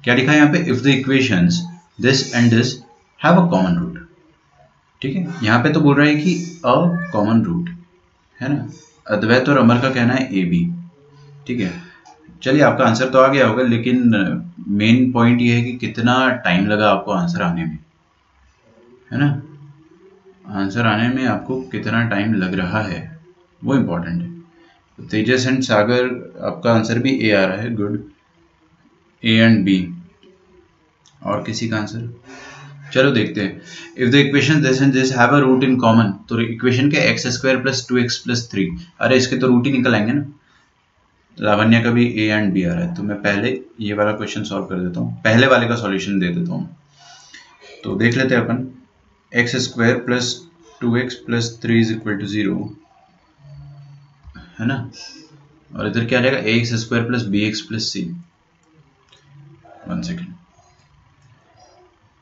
क्या लिखा है यहाँ पे, if the equations this and this have a common root. ठीक है, यहाँ पे तो बोल रहा है कि अ कॉमन रूट है ना, अद्वैत और अमर का कहना है ए बी। ठीक है, चलिए आपका आंसर तो आ गया होगा, लेकिन मेन पॉइंट ये है कि कितना टाइम लगा आपको आंसर आने में, है ना, आंसर आने में आपको कितना टाइम लग रहा है वो इम्पोर्टेंट है। तो तेजस एंड सागर आपका आंसर भी ए आ रहा है, गुड, ए एंड बी। और किसी का आंसर, चलो देखते हैं। If the equation this and this have a root in common, तो इक्वेशन के x square plus 2x plus 3, अरे इसके तो रूट ही निकल आएंगे ना। लावण्या का भी ए एंड बी आ रहा है, तो मैं पहले ये वाला क्वेश्चन सॉल्व कर देता हूँ, पहले वाले का सॉल्यूशन दे देता हूँ। तो देख लेते हैं अपन, x square plus 2x plus 3 is equal to 0, है ना, और इधर क्या आ जाएगा, a x square plus b x plus c. 1 second,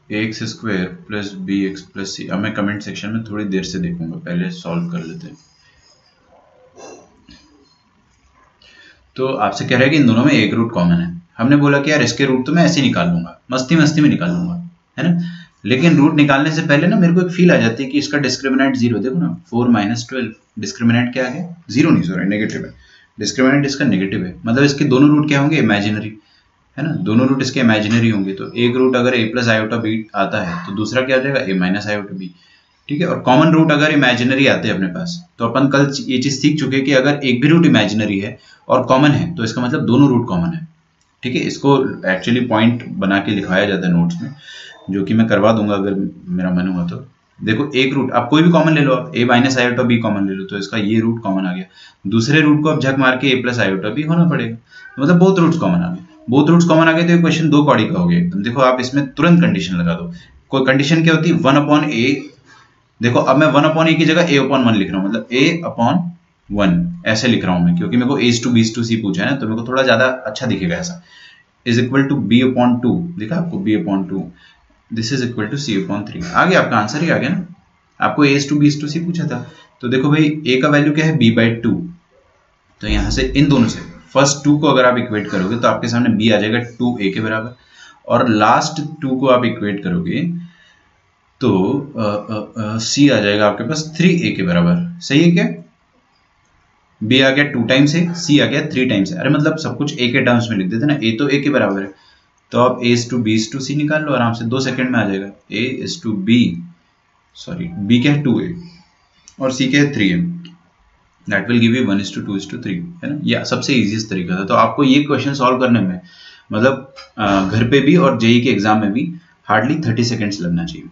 a x square plus b x plus c. अब मैं कमेंट सेक्शन में थोड़ी देर से देखूंगा, पहले सॉल्व कर लेते हैं। तो आपसे कह रहा है कि इन दोनों में एक रूट कॉमन है। हमने बोला कि यार इसके रूट तो मैं ऐसे ही निकाल लूंगा, मस्ती मस्ती में निकाल लूंगा, है ना, लेकिन रूट निकालने से पहले ना मेरे को एक फील आ जाती है कि इसका डिस्क्रिमिनेंट 0, देखो ना 4 - 12, डिस्क्रिमिनेंट क्या आ गया, 0 नहीं, सॉरी नेगेटिव है, डिस्क्रिमिनेंट इसका नेगेटिव है, मतलब इसके दोनों रूट क्या होंगे, इमेजिनरी, है ना, दोनों रूट इसके इमेजिनरी होंगे। तो एक रूट अगर a प्लस आयोटा बी आता है तो दूसरा क्या आ जाएगा, a माइनस आयोटा बी। ठीक है, और कॉमन रूट अगर इमेजिनरी आते हैं अपने पास, तो अपन कल ये चीज सीख चुके हैं कि अगर एक भी रूट इमेजिनरी है और कॉमन है तो इसका मतलब दोनों रूट कॉमन है। ठीक है, इसको एक्चुअली पॉइंट बना के लिखाया जाता है नोट्स में, जो कि मैं करवा दूंगा अगर मेरा मन हुआ तो। देखो एक रूट आप कोई भी कॉमन ले लो, आप a minus iota b common ले लो, तो इसका ये रूट कॉमन आ गया, दूसरे रूट को आप झक मार के a प्लस आयोटा बी होना पड़ेगा, तो मतलब बोथ रूट्स कॉमन आ गए, बोथ रूट्स कॉमन आ गए, तो ये क्वेश्चन 2 कौड़ी का हो गया एकदम। देखो आप इसमें तुरंत कंडीशन लगा दो, कोई कंडीशन क्या होती है, 1/a, देखो अब मैं 1/a की जगह a/1 लिख रहा हूँ, मतलब a/1 ऐसे लिख रहा हूँ मैं, क्योंकि मेरे को a to b to c पूछा है ना, तो मेरे को थोड़ा ज्यादा अच्छा दिखेगा ऐसा, इज इक्वल टू b/2, लिखा आपको b/2, this is equal to c/3, आ गया आपका आंसर ही आ गया ना। आपको a to b to c पूछा था, तो देखो भाई a का वैल्यू क्या है, b/2, तो यहाँ से इन दोनों से फर्स्ट 2 को अगर आप इक्वेट करोगे तो आपके सामने b आ जाएगा 2a के बराबर, और लास्ट 2 को आप इक्वेट करोगे तो c आ जाएगा आपके पास 3a के बराबर। सही है क्या, b आ गया 2 टाइम्स a, c आ गया 3 टाइम्स a, अरे मतलब सब कुछ a के टर्म्स में लिख देते ना, a तो a के बराबर है, तो आप a is to b is to c निकाल लो आराम से, 2 सेकंड में आ जाएगा, a is to b, sorry b क्या है 2a और c क्या है 3a, that will give you 1 is to 2 is to 3, है ना, यह सबसे इजीएस्ट तरीका था। तो आपको ये क्वेश्चन सॉल्व करने में मतलब घर पे भी और जेई के एग्जाम में भी हार्डली 30 सेकेंड्स लगना चाहिए,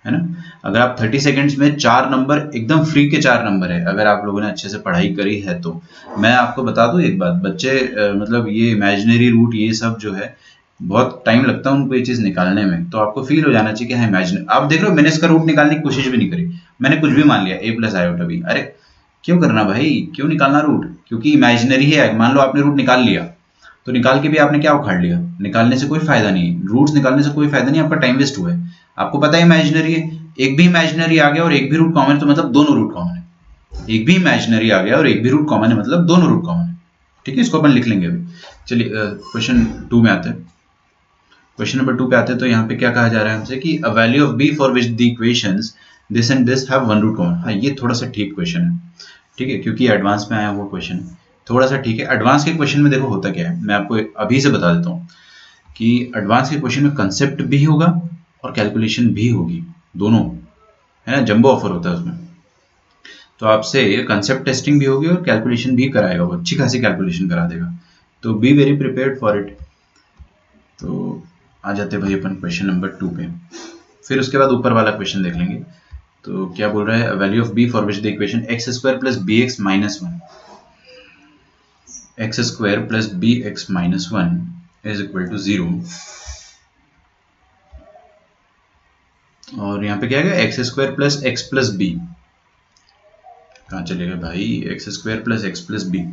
है ना। अगर आप 30 सेकेंड्स में 4 नंबर एकदम फ्री के 4 नंबर है, अगर आप लोगों ने अच्छे से पढ़ाई करी है तो मैं आपको बता दूं एक बात, बच्चे मतलब ये इमेजिनरी रूट ये सब जो है बहुत टाइम लगता है उनको ये चीज निकालने में, तो आपको फील हो जाना चाहिए कि हाँ इमेजिनरी। आप देख रहे हो मैंने इसका रूट निकालने की कोशिश भी नहीं करी, मैंने कुछ भी मान लिया a प्लस आयोटा बी, अरे क्यों करना भाई, क्यों निकालना रूट, क्योंकि इमेजिनरी है। मान लो आपने रूट निकाल लिया तो निकाल के भी आपने क्या उखाड़ लिया, निकालने से कोई फायदा नहीं है, रूट्स निकालने से कोई फायदा नहीं, आपका टाइम वेस्ट हुआ है। आपको पता है इमेजिनरी है, एक भी इमेजिनरी आ गया और एक भी रूट कॉमन है, तो मतलब दोनों रूट कॉमन है, एक भी इमेजिनरी आ गया और एक भी रूट कॉमन है, मतलब दोनों रूट कॉमन है। ठीक है, इसको अपन लिख लेंगे अभी। चलिए क्वेश्चन 2 में आते हैं, क्वेश्चन नंबर 2 पे आते हैं। तो यहाँ पे क्या कहा जा रहा है हमसे कि a value of b for which the equations this and this have one root common. हाँ ये थोड़ा सा ठीक क्वेश्चन है, ठीक है, क्योंकि एडवांस में आया हुआ क्वेश्चन है, थोड़ा सा ठीक है। एडवांस के क्वेश्चन में देखो होता क्या है, मैं आपको अभी से बता देता हूँ कि एडवांस के क्वेश्चन में कंसेप्ट भी होगा और कैलकुलेशन भी होगी, दोनों, है ना, जंबो ऑफर होता है उसमें। तो आपसे कंसेप्ट टेस्टिंग भी होगी और कैलकुलेशन भी कराएगा, वो अच्छी खासी कैलकुलेशन करा देगा, तो be very prepared for it. तो आ जाते भाई अपन क्वेश्चन नंबर 2 पे, फिर उसके बाद ऊपर वाला क्वेश्चन देख लेंगे। तो क्या बोल रहा है, value of b for which the equation x square plus b x minus 1, x square plus b x minus 1 is equal to 0, और यहाँ पे क्या है x square plus x plus b, कहाँ चलेगा भाई, x square plus x plus b.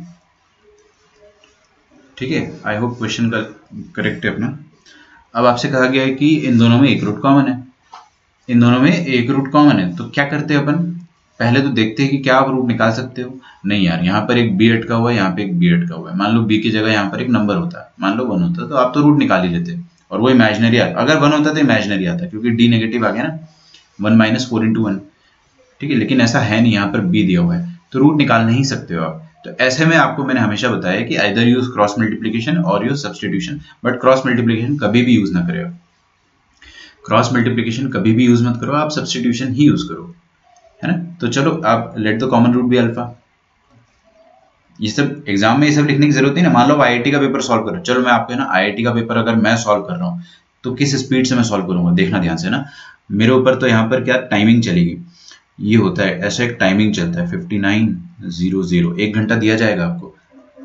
ठीक है, आई होप क्वेश्चन का करेक्ट है अपना। अब आपसे कहा गया है कि इन दोनों में एक रूट कॉमन है, इन दोनों में एक रूट कॉमन है, तो क्या करते हैं अपन, पहले तो देखते हैं कि क्या आप रूट निकाल सकते हो। नहीं यार, यहाँ पर एक बी अटका हुआ है, यहाँ पे एक बी अटका हुआ है। मान लो बी की जगह यहाँ पर एक नंबर होता है, मान लो 1 होता, तो आप तो रूट निकाल ही लेते, और वो इमेजिनरी आता। अगर 1 होता तो इमेजिनरी आता, क्योंकि डी नेगेटिव आ गया ना, 1 - 4 × 1, ठीक है। लेकिन ऐसा है नहीं, यहाँ पर बी दिया हुआ है, तो रूट निकाल नहीं सकते हो आप। तो ऐसे में आपको मैंने हमेशा बताया कि आइदर यूज क्रॉस मल्टीप्लीकेशन और use substitution, but cross multiplication कभी भी यूज ना करें। क्रॉस मल्टीप्लीकेशन कभी भी यूज मत करो, आप सब्सटीट्यूशन ही यूज करो, है ना। तो चलो आप let the common root be alpha. ये सब एग्जाम में ये सब लिखने की जरूरत नहीं ना। मान लो आईआईटी का पेपर सॉल्व करो, चलो मैं आपको है ना आईआईटी का पेपर अगर मैं सॉल्व कर रहा हूँ तो किस स्पीड से मैं सॉल्व करूंगा, देखना ध्यान से ना। मेरे ऊपर तो यहाँ पर क्या टाइमिंग चलेगी, ये होता है ऐसा एक टाइमिंग चलता है 59:00, 1 घंटा दिया जाएगा आपको,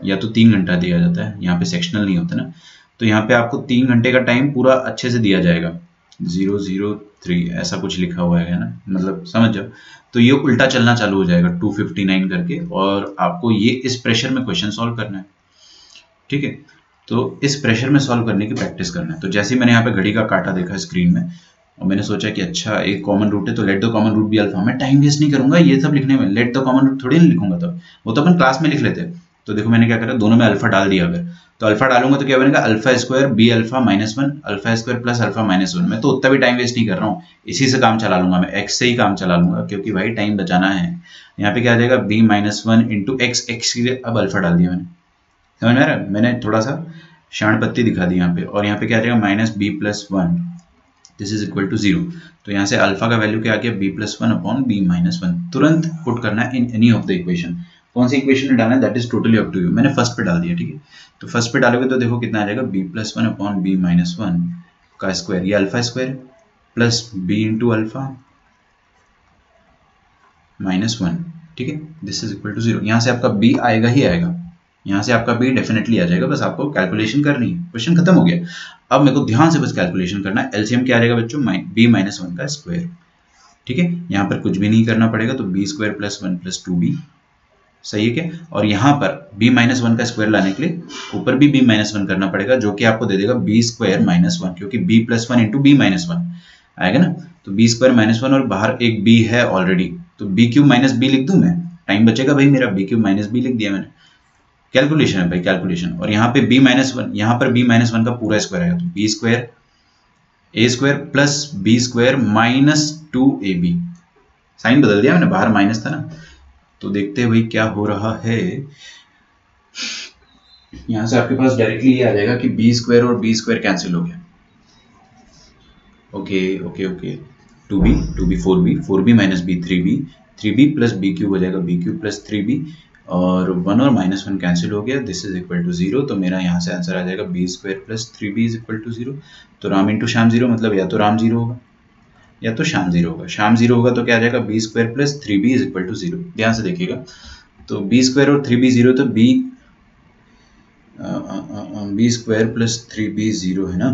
या तो 3 घंटा दिया जाता है, यहाँ पे सेक्शनल नहीं होता ना। तो यहाँ पे आपको 3 घंटे का टाइम पूरा अच्छे से दिया जाएगा, 003 ऐसा कुछ लिखा हुआ है ना, मतलब समझ जाओ। तो ये उल्टा चलना चालू हो जाएगा 259 करके, और आपको ये इस प्रेशर में क्वेश्चन सॉल्व करना है, ठीक है। तो इस प्रेशर में सॉल्व करने की प्रैक्टिस करना है। तो जैसे ही मैंने यहाँ पे घड़ी का कांटा देखा स्क्रीन में, और मैंने सोचा कि अच्छा एक कॉमन रूट है, तो let the common root be alpha. मैं टाइम वेस्ट नहीं करूंगा ये सब लिखने में, लेट द कॉमन रूट थोड़ी नहीं लिखूंगा, तो वो तो अपन क्लास में लिख लेते। तो देखो मैंने क्या करा, दोनों में अल्फा डाल दिया। अगर तो अल्फा डालूंगा तो क्या बनेगा, alpha square b alpha -1 alpha square plus alpha -1। मैं तो उतना भी टाइम वेस्ट नहीं कर रहा हूँ, इसी से काम चला लूंगा मैं, एक्स से ही काम चला लूंगा, क्योंकि भाई टाइम बचाना है। यहाँ पे क्या आ जाएगा, b - 1 × x, एक्स के लिए अब अल्फा डाल दिया मैंने, समझ में आ रहा है। मैंने थोड़ा सा शाण पत्ती दिखा दी यहाँ पे, और यहाँ पे क्या आ जाएगा -b+1, this is equal to 0। तो यहाँ से अल्फा का वैल्यू क्या आ गया, b+1 अपॉन b - 1। तुरंत पुट करना है in any of the equation. कौन सी इक्वेशन में डालना है that is totally up to you. मैंने फर्स्ट पे डाल दिया, ठीक है। तो फर्स्ट पे डालोगे तो देखो कितना आ जाएगा, b+1 अपॉन b - 1 का स्क्वायर, ये alpha square plus b × alpha -1, ठीक है। This is equal to 0। यहाँ से आपका b आएगा ही आएगा, यहाँ से आपका b डेफिनेटली आ जाएगा, बस आपको कैलकुलेशन करनी है। क्वेश्चन खत्म हो गया। अब मेरे को ध्यान से बस कैलकुलेशन करना है। एलसीएम क्या रहेगा बच्चों, b - 1 का स्क्वायर, ठीक है। यहाँ पर कुछ भी नहीं करना पड़ेगा, तो b² + 1 + 2b, सही है क्या। और यहाँ पर b - 1 का स्क्वायर लाने के लिए ऊपर भी b - 1 करना पड़ेगा, जो कि आपको दे देगा b² - 1, क्योंकि b + 1 × b - 1 आएगा ना। तो b² - 1, और बाहर एक b है ऑलरेडी, तो b³ - b लिख दूं मैं, टाइम बचेगा भाई मेरा, b³ - b लिख दिया मैंने। कैलकुलेशन है भाई, कैलकुलेशन। और यहाँ पे b - 1, यहाँ पर b - 1 का पूरा स्क्वायर आएगा, तो b² a² plus b² - 2ab। Sign बदल दिया मैंने, बाहर माइनस था ना। तो देखते हैं भाई क्या हो रहा है। यहाँ से आपके पास डायरेक्टली ये आ जाएगा कि b² और b² कैंसिल हो गया। Okay okay okay, 2b 4b 4b - b 3b 3b plus b³ हो जाएगा, b³ प्लस 3b, और 1 और -1 कैंसिल हो गया, दिस इज इक्वल टू 0। तो मेरा यहाँ से आंसर आ जाएगा b² + 3b is equal to 0। तो राम इंटू श्याम 0, मतलब या तो राम 0 होगा या तो श्याम 0 होगा। श्याम 0 होगा तो क्या आ जाएगा, b² + 3b is equal to 0। ध्यान से देखिएगा, तो b² और 3b 0, तो b² + 3b 0 है ना।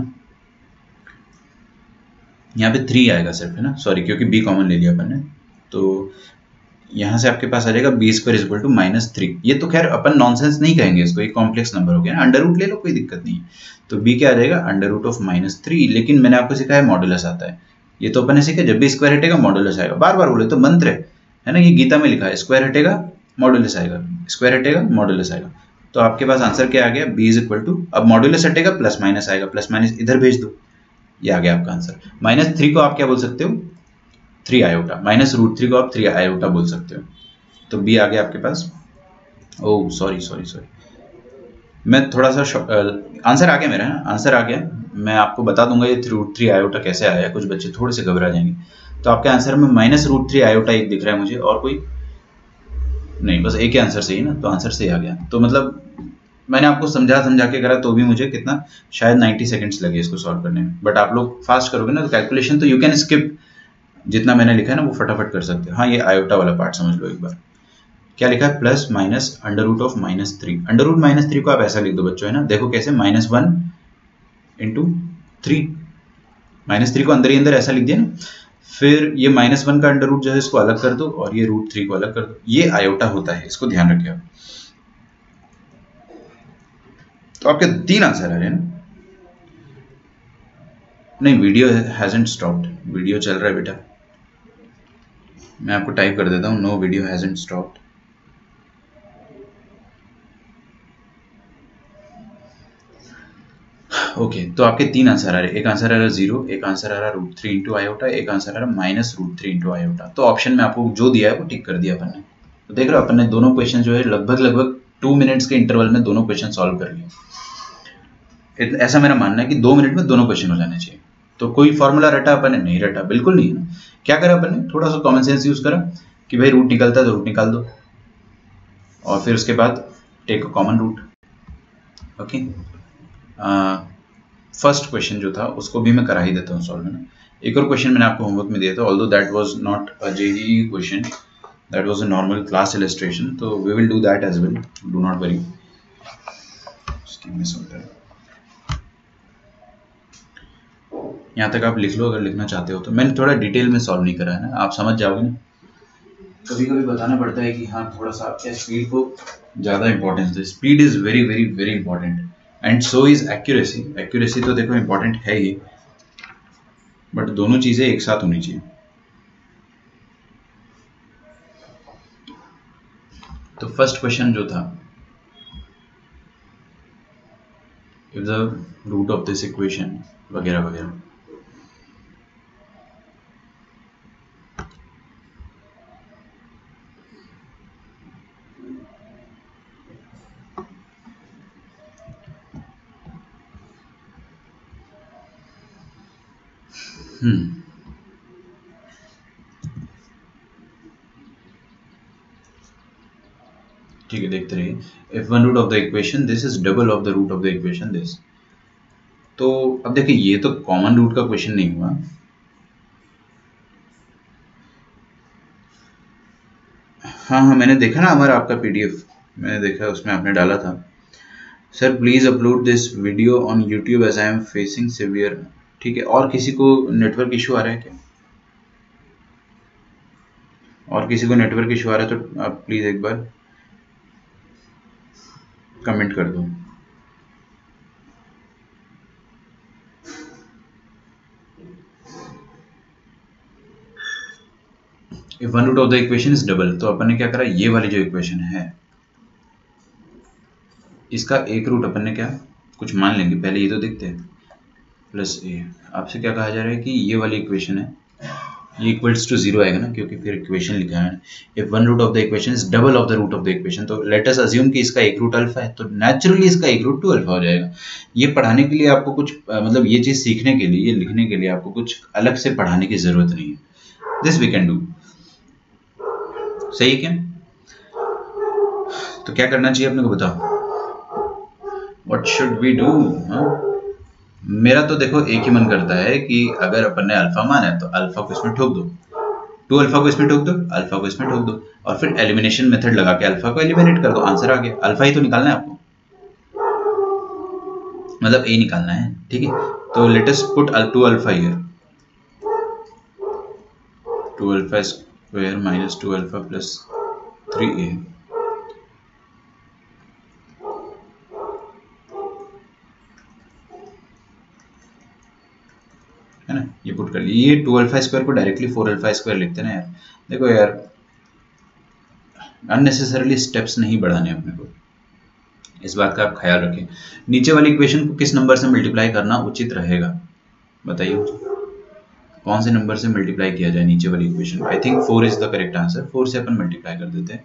यहाँ पे 3 आएगा सिर्फ, है ना, सॉरी, क्योंकि b कॉमन ले लिया अपन ने। तो यहाँ से आपके पास आ जाएगा b² = -3। ये तो खैर अपन नॉनसेंस नहीं कहेंगे इसको, एक कॉम्प्लेक्स नंबर हो गया ना, अंडर रूट ले लो कोई दिक्कत नहीं है। तो b क्या आ जाएगा, √(-3). लेकिन मैंने आपको सिखाया मॉडुलस आता है, ये तो अपन ने सीखा, जब भी स्क्वायर हटेगा मॉडुलस आएगा। बार बार बोले तो मंत्र है ना, ये गीता में लिखा है, स्क्वायर हटेगा मॉडुलस आएगा, स्क्वायर हटेगा मॉडुलस आएगा। तो आपके पास आंसर क्या आ गया, b = अब मॉडुलस हटेगा प्लस माइनस आएगा, प्लस माइनस इधर भेज दो, ये आ गया आपका आंसर। -3 को आप क्या बोल सकते हो, 3 आयोटा, -√3 को आप 3 आयोटा बोल सकते हो। तो b आ गया आपके पास। ओह सॉरी, मैं थोड़ा सा आंसर आ गया मेरा, है आंसर आ गया। मैं आपको बता दूंगा ये √3 आयोटा कैसे आया है, कुछ बच्चे थोड़े से घबरा जाएंगे। तो आपके आंसर में -√3 आयोटा एक दिख रहा है मुझे, और कोई नहीं, बस एक ही आंसर सही है ना, तो आंसर सही आ गया। तो मतलब मैंने आपको समझा के करा, तो भी मुझे कितना, शायद 90 सेकंड्स लगे इसको सॉल्व करने में। बट आप लोग फास्ट करोगे ना, तो कैलकुलेशन तो यू कैन स्किप, जितना मैंने लिखा है ना वो फटाफट कर सकते हो। हाँ, ये आयोटा वाला पार्ट समझ लो एक बार, क्या लिखा है, प्लस माइनस √(-3). √-3 को आप ऐसा लिख दो बच्चों, है ना, देखो कैसे, -1 × 3, -3 को अंदर ही अंदर ऐसा लिख दिया ना। फिर ये -1 का अंडर रूट जो है इसको अलग कर दो, और ये √3 को अलग कर दो, ये आयोटा होता है, इसको ध्यान रखिए आप। तो आपके 3 आंसर आ रहे हैं ना। नहीं, वीडियो हैजंट स्टॉप्ड, वीडियो चल रहा है बेटा। मैं आपको टाइप कर देता हूँ, no video hasn't stopped. Okay, तो आपके तीन आंसर आ रहे, एक आंसर आ रहा 0, एक आंसर आ रहा √3 इंटू आयोटा, एक आंसर आ रहा -√3 इंटू आयोटा। तो ऑप्शन में आपको जो दिया है वो टिक कर दिया अपन ने। तो देख रहे हो अपन ने दोनों क्वेश्चन जो है लगभग 2 मिनट्स के इंटरवल में दोनों क्वेश्चन सॉल्व कर लिए। ऐसा मेरा मानना है कि 2 मिनट में दोनों क्वेश्चन हो जाने चाहिए। तो कोई फॉर्मूला रटा अपन ने? नहीं रटा, बिल्कुल नहीं है। क्या करा अपन ने? थोड़ा सा कॉमन सेंस यूज करा कि भाई रूट निकलता है तो रूट निकाल दो, और फिर उसके बाद take a common root. Okay, first question जो था उसको भी मैं करा ही देता हूँ सॉल्व, है ना। एक और क्वेश्चन मैंने आपको होमवर्क में दिया था, although that was not a JEE question, that was a normal class illustration, तो we will do that as well, do not worry. यहाँ तक आप लिख लो अगर लिखना चाहते हो तो। मैंने थोड़ा डिटेल में सॉल्व नहीं करा है ना, आप समझ जाओगे ना। कभी कभी बताना पड़ता है कि हाँ थोड़ा सा स्पीड को ज़्यादा importance they. Speed is very very very important and so is accuracy. Accuracy तो देखो इंपॉर्टेंट है ही, बट दोनों चीज़ें एक साथ होनी चाहिए। तो फर्स्ट क्वेश्चन जो था, if the root of this equation वगैरह वगैरह। ठीक है, देखते रहिए। If one root of the equation this is double of the root of the equation this. तो अब देखिए ये तो कॉमन रूट का क्वेश्चन नहीं हुआ। हाँ, मैंने देखा ना हमारा आपका पीडीएफ, मैंने देखा उसमें आपने डाला था, sir please upload this video on YouTube as I am facing severe. ठीक है, और किसी को नेटवर्क इशू आ रहा है क्या? और किसी को नेटवर्क इशू आ रहा है तो आप प्लीज एक बार कमेंट कर दो। If one root of the equation is double, तो अपन ने क्या करा, ये वाली जो इक्वेशन है इसका एक रूट अपन ने क्या कुछ मान लेंगे, पहले ये तो देखते हैं, प्लस ए। आपसे क्या कहा जा रहा है कि ये वाली इक्वेशन है, ये इक्वल्स टू 0 आएगा ना, क्योंकि फिर इक्वेशन लिखा है। If one root of the equation is double of the root of the equation, तो लेट अस अज्यूम कि इसका एक रूट अल्फा है, तो नेचुरली इसका एक रूट 2 अल्फा हो जाएगा। ये पढ़ाने के लिए आपको कुछ मतलब ये चीज सीखने के लिए, ये लिखने के लिए आपको कुछ अलग से पढ़ाने की जरूरत नहीं है। This we can do. सही है क्या? तो क्या करना चाहिए अपने को बताओ, व्हाट शुड वी डू? मेरा तो देखो एक ही मन करता है कि अगर अपन ने अल्फा माना है तो अल्फा को इसमें ठोक दो, 2 अल्फा को इसमें ठोक दो, अल्फा को इसमें ठोक दो, और फिर एलिमिनेशन मेथड लगा के अल्फा को एलिमिनेट कर दो, आंसर आ गया। अल्फा ही तो निकालना है आपको, मतलब ए निकालना है। ठीक है, तो let us put 2 alpha here, 2 alpha square minus 2 alpha plus 3a। है ना, ये पुट कर लिए। ये 2 अल्फा स्क्वायर को डायरेक्टली 4 अल्फा स्क्वायर लिखते हैं ना यार। देखो यार, अननेसेसरली स्टेप्स नहीं बढ़ाने अपने को, इस बात का आप ख्याल रखें। नीचे वाली इक्वेशन को किस नंबर से मल्टीप्लाई करना उचित रहेगा बताइए मुझे, कौन से नंबर से मल्टीप्लाई किया जाए नीचे वाली equation? I think 4 is the correct answer. 4 से अपन मल्टीप्लाई कर देते हैं,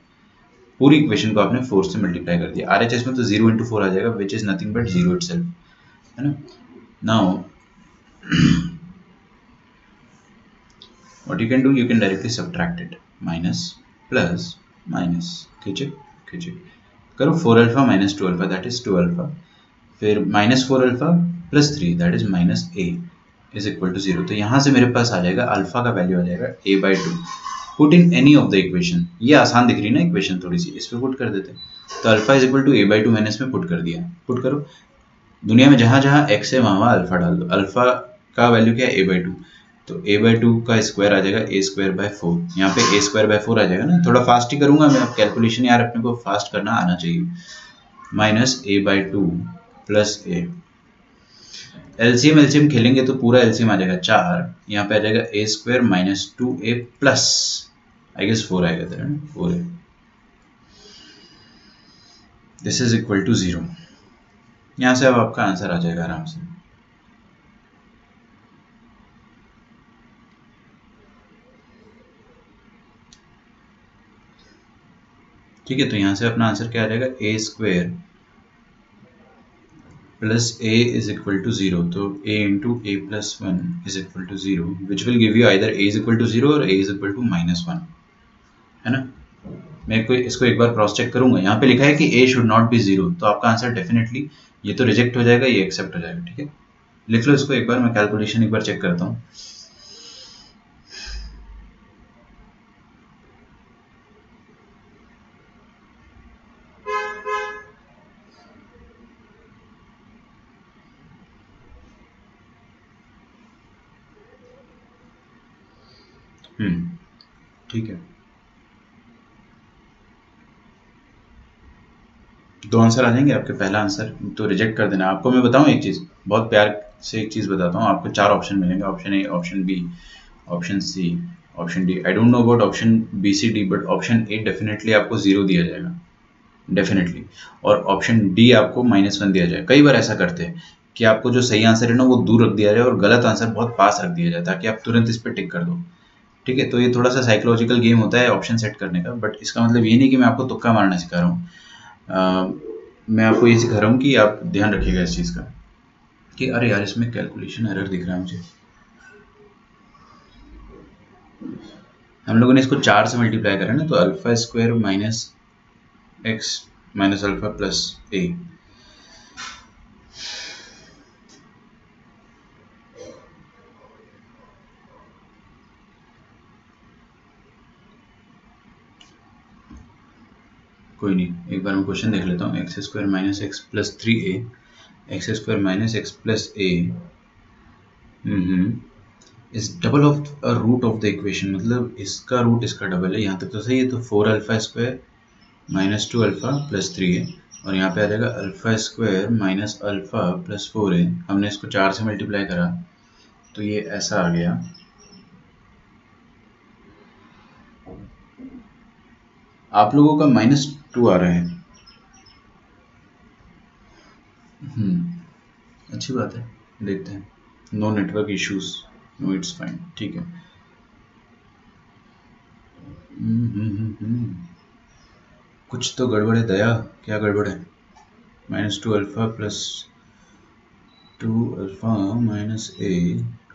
पूरी इक्वेशन को आपने 4 से मल्टीप्लाई कर दिया। आरएचएस में तो 0 into 4 आ जाएगा, which is nothing but 0 itself, है ना। Now what you can do, you can directly subtract it, minus plus minus, खींचे खींचे करो, 4 alpha minus 2 alpha that is 2 alpha, फिर minus 4 alpha plus 3 that is minus a is equal to 0। तो यहाँ से मेरे पास आ जाएगा अल्फा का वैल्यू आ जाएगा a/2। Put in any of the equation, ये आसान दिख रही है ना इक्वेशन थोड़ी सी, इस पर पुट कर देते। तो alpha is equal to a/2 मैंने इसमें पुट कर दिया। पुट करो, दुनिया में जहाँ जहाँ x है वहाँ अल्फा डाल दो। अल्फा का वैल्यू क्या है, a/2, तो a/2 का स्क्वायर आ जाएगा a²/4। यहाँ पे a²/4 आ जाएगा ना। थोड़ा फास्ट ही करूंगा मैं, अब कैलकुलेशन यार अपने को फास्ट करना आना चाहिए। Minus a/2 plus a, LCM खेलेंगे तो पूरा एलसीएम आ जाएगा 4, यहाँ पे आ जाएगा a² minus 2a plus I guess 4 आएगा तेरा ना, 4 है। This is equal to 0। यहाँ से अब आपका आंसर आ जाएगा आराम से। ठीक है, तो यहाँ से अपना आंसर क्या आ जाएगा, a square plus a is equal to 0। तो a into a plus 1 is equal to 0, which will give you either a is equal to 0 और a इज इक्वल टू -1, है ना। मैं इसको एक बार क्रॉस चेक करूंगा। यहाँ पे लिखा है कि a शुड नॉट बी 0, तो आपका आंसर डेफिनेटली ये तो रिजेक्ट हो जाएगा, ये एक्सेप्ट हो जाएगा। ठीक है, लिख लो इसको एक बार, मैं कैलकुलेशन एक बार चेक करता हूँ। ठीक है, दो आंसर आ जाएंगे आपके। पहला आंसर तो रिजेक्ट कर देना। आपको मैं बताऊं एक चीज़, बहुत प्यार से एक चीज़ बताता हूँ आपको। 4 ऑप्शन मिलेंगे, option A, option B, option C, option D. I don't know about option B C D, but option A definitely आपको 0 दिया जाएगा, डेफिनेटली। और ऑप्शन डी आपको -1 दिया जाएगा। कई बार ऐसा करते हैं कि आपको जो सही आंसर है ना वो दूर रख दिया जाए और गलत आंसर बहुत पास रख दिया जाए, ताकि आप तुरंत इस पर टिक कर दो। ठीक है, तो ये थोड़ा सा साइकोलॉजिकल गेम होता है ऑप्शन सेट करने का, बट इसका मतलब ये नहीं कि मैं आपको तुक्का मारना सिखा रहा हूँ। मैं आपको ये सिखा रहा हूँ कि आप ध्यान रखिएगा इस चीज़ का कि अरे यार इसमें कैलकुलेशन एरर दिख रहा है मुझे। हम लोगों ने इसको 4 से मल्टीप्लाई करा ना, तो alpha square minus x minus alpha plus a. कोई नहीं, एक बार मैं क्वेश्चन देख लेता हूँ। X square minus x plus 3a, x square minus x plus a is double of a root of the equation. मतलब इसका रूट इसका डबल है। यहाँ तक तो सही है। तो 4 alpha square minus 2 alpha plus 3 है, और यहाँ पे आ जाएगा alpha square minus alpha plus 4 है। हमने इसको 4 से मल्टीप्लाई करा तो ये ऐसा आ गया। आप लोगों का -2 आ रहा है। अच्छी बात है, देखते हैं। No network issues, no it's fine. ठीक है। कुछ तो गड़बड़ है दया, क्या गड़बड़ है? -2 अल्फा प्लस 2 अल्फा माइनस ए,